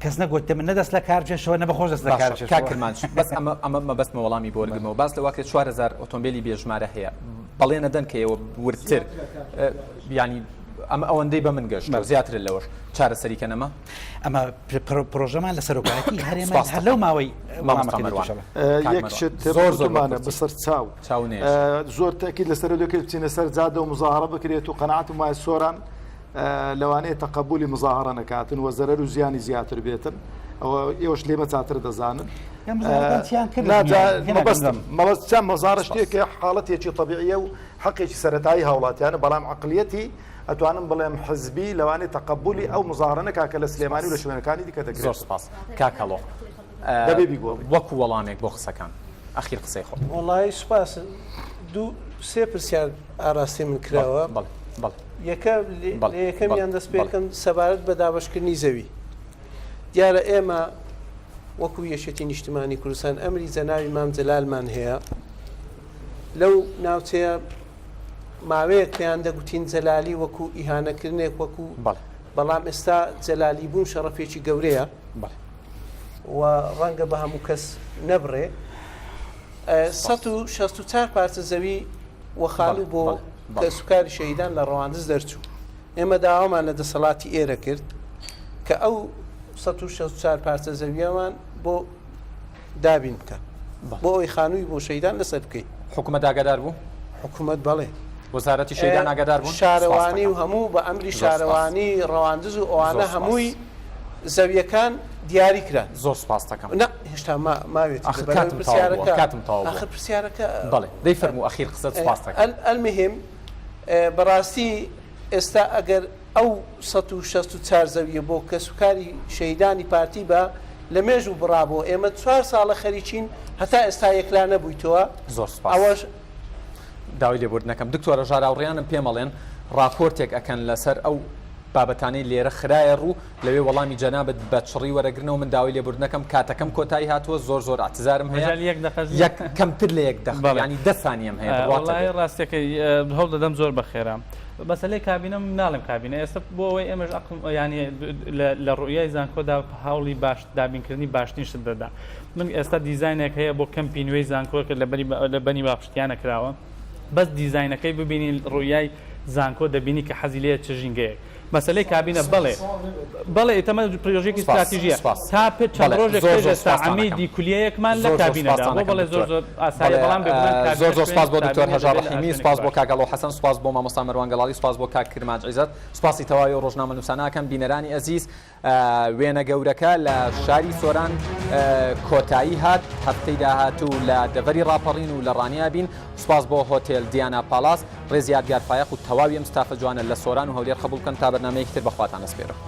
کەس نەگوتە من نەدەست لە کارکێشەوە نەبەخۆش دەست لە کارکرمان بەس ئەمە بەستمە وەڵامی بۆ وەرگمەوە باس لە واکرێت 4000 ئۆتۆمبیلی بێژمارە هەیە بەڵێنە دەن کە ئێوە ورتر ینی ئەمە ئەوەندەی بە من گەشت زیاتر لەوەش چارەسەریکە نەما ئەمە پرۆژەمان لە سەرۆکایەتی هەرێمە هەر لەو ماوەی زۆر زۆرمانە بەسەر چاونێ زۆر تاکید لەسەر دەکرێت بچینە سەر جادە و مزاهرە بکرێت و قەناعەت ومای سۆران لەوانەیە تەقبولی مزاهرە نەکاتن و زەرەر و زیانی زیاتر بێتن ئێوەش لێمە چاتر دەزانن مەبەست چەند مەزارە شتێکە حاڵەتێکی طبیعیە و حەقێکی سەرەتایی هاوڵاتیانە بەڵام عقلیەتی ئەتوانم بڵێم حزبی لەوانەیە تەقبولی ئەو مزارانە کاکە لە سلێمانی و لە شوێنەکانی دیکە دەگرێت. زۆر سپاس کاکەڵۆ وەکو وەڵامێک بۆ قسەکان ئەخیر قسەی خۆ. وڵی سپاس سێ پرسیار ئاراستی من کراوە یەکەمیان دەست پێکەم سەبارەت بە دابشکردنی زەوی. دیارە ئێمە وەکو یەشێتی نیشتمانی کوردستان ئەمری زەناوی مام جەلالمان هەیە لەو ناوچەیە ماوەیەک پێیان دەگوتین جەلالی وەکو ئیهانەکردنێک وەکو بەڵام ئێستا جەلالی بوون شەڕەفێکی گەورەیە و ڕەنگە بە هەموو کەس نەبڕێ 164 پارچە زەوی وەخاڵی بۆ دەسوکاری شەهیدان لە ڕەواندز دەرچوو. ئێمە داوامان لە دەسەڵاتی ئێرە کرد کە ئەو 164 پارچە زەویەوان بۆ دابین بکە بۆ ئەوی خانووی بۆ شەیدان لەسەر بکەیت. حکومەت ئاگادار بوو؟ حکومەت بەڵێ وەزارەتی شەیدان ئاگادار بوون؟ شارەوانی و هەموو بە ئەمری شارەوانی ڕەواندز و ئەوانە هەمووی زەویەکان دیاری کران. زۆر سپاس دەکەم. هێشتا ماوێت کاتم تەواو آخر پرسیارەکە بەڵێ دەی فەرموو ئەخیر قسەت سپاس دەکەم. ئەلمهم بەڕاستی ئێستا ئەگەر ئەو 164 زەویە بۆ کەسوکاری شەیدانی پارتی بە لە مێژ و بڕابۆ ئێمە 4 ساڵە خەریکین هەتا ئێستا یەکلا نەبوویتەوە. زۆر سپاس. داوای لێبوردنەکەم دکتۆرە ژاراوڕیانم پێمەڵێن راپۆرتێک ئەکەن لەسەر ئەو بابەتانەی لێرە خراە ڕوو لەوێ وەڵامی جەنابەت بە چڕی وەرەگرنەوە من داوای لێبوردنەکەم کاتەکەم کۆتایی هاتووە زۆر ئاعتزارم هەیە کەمتر لە 1 دقیقە ینی 10 ثانیەم هەیە. وڵای ڕاستەکەی هەوڵ دەدەم زۆر بەخێرا بەسەلەی کابینەم ناڵم کابینە ئێستا بۆ ئەوەی ئێمەش ینی لە ڕوئیای زانکۆدا هەوڵی باش دابینکردنی باشترین شت دەدا. من ئێستا دیزاینێک هەیە بۆ کەمپی نوێی زانکۆکە لە بەنی باشتیانە کراوە بەس دیزاینەکەی ببینی ڕوئیای زانکۆ دەبینی کە حەزی لێ چ ژینگەیەک مەسەلەی کابینە بەڵێ ئێتەمە پرۆژێکی استراتیژیە تا پێ چەند ڕۆژێک ئێستا عەمیدی کولیەیەکمان لە کابینەدا بۆ بەڵێ زۆر ئاسایی بەڵام زۆر سپاس بۆ دکتۆر هەژار ڕەحیمی سپاس بۆ کاگەڵۆ حەسەن سپاس بۆ مامۆستا مەروان گەڵاڵی سپاس بۆ کاک کرماج عیزەت سپاسی تەواوی و ڕۆژنامە نووساناکەم بینەرانی ئەزیز وێنە گەورەکە لە شاری سۆران کۆتایی هات هەفتەی داهاتوو لە دەڤەری ڕاپەڕین و لە ڕانیا بین سپاس بۆ هۆتێل دیانا پالاس ڕێزی یادگار فایق و تەواوی ئەم ستافە جوانە لە سۆران و هەولێر قبول بکەن تا بەرنامەیەکی تر بەخواتان ئەسپێرم.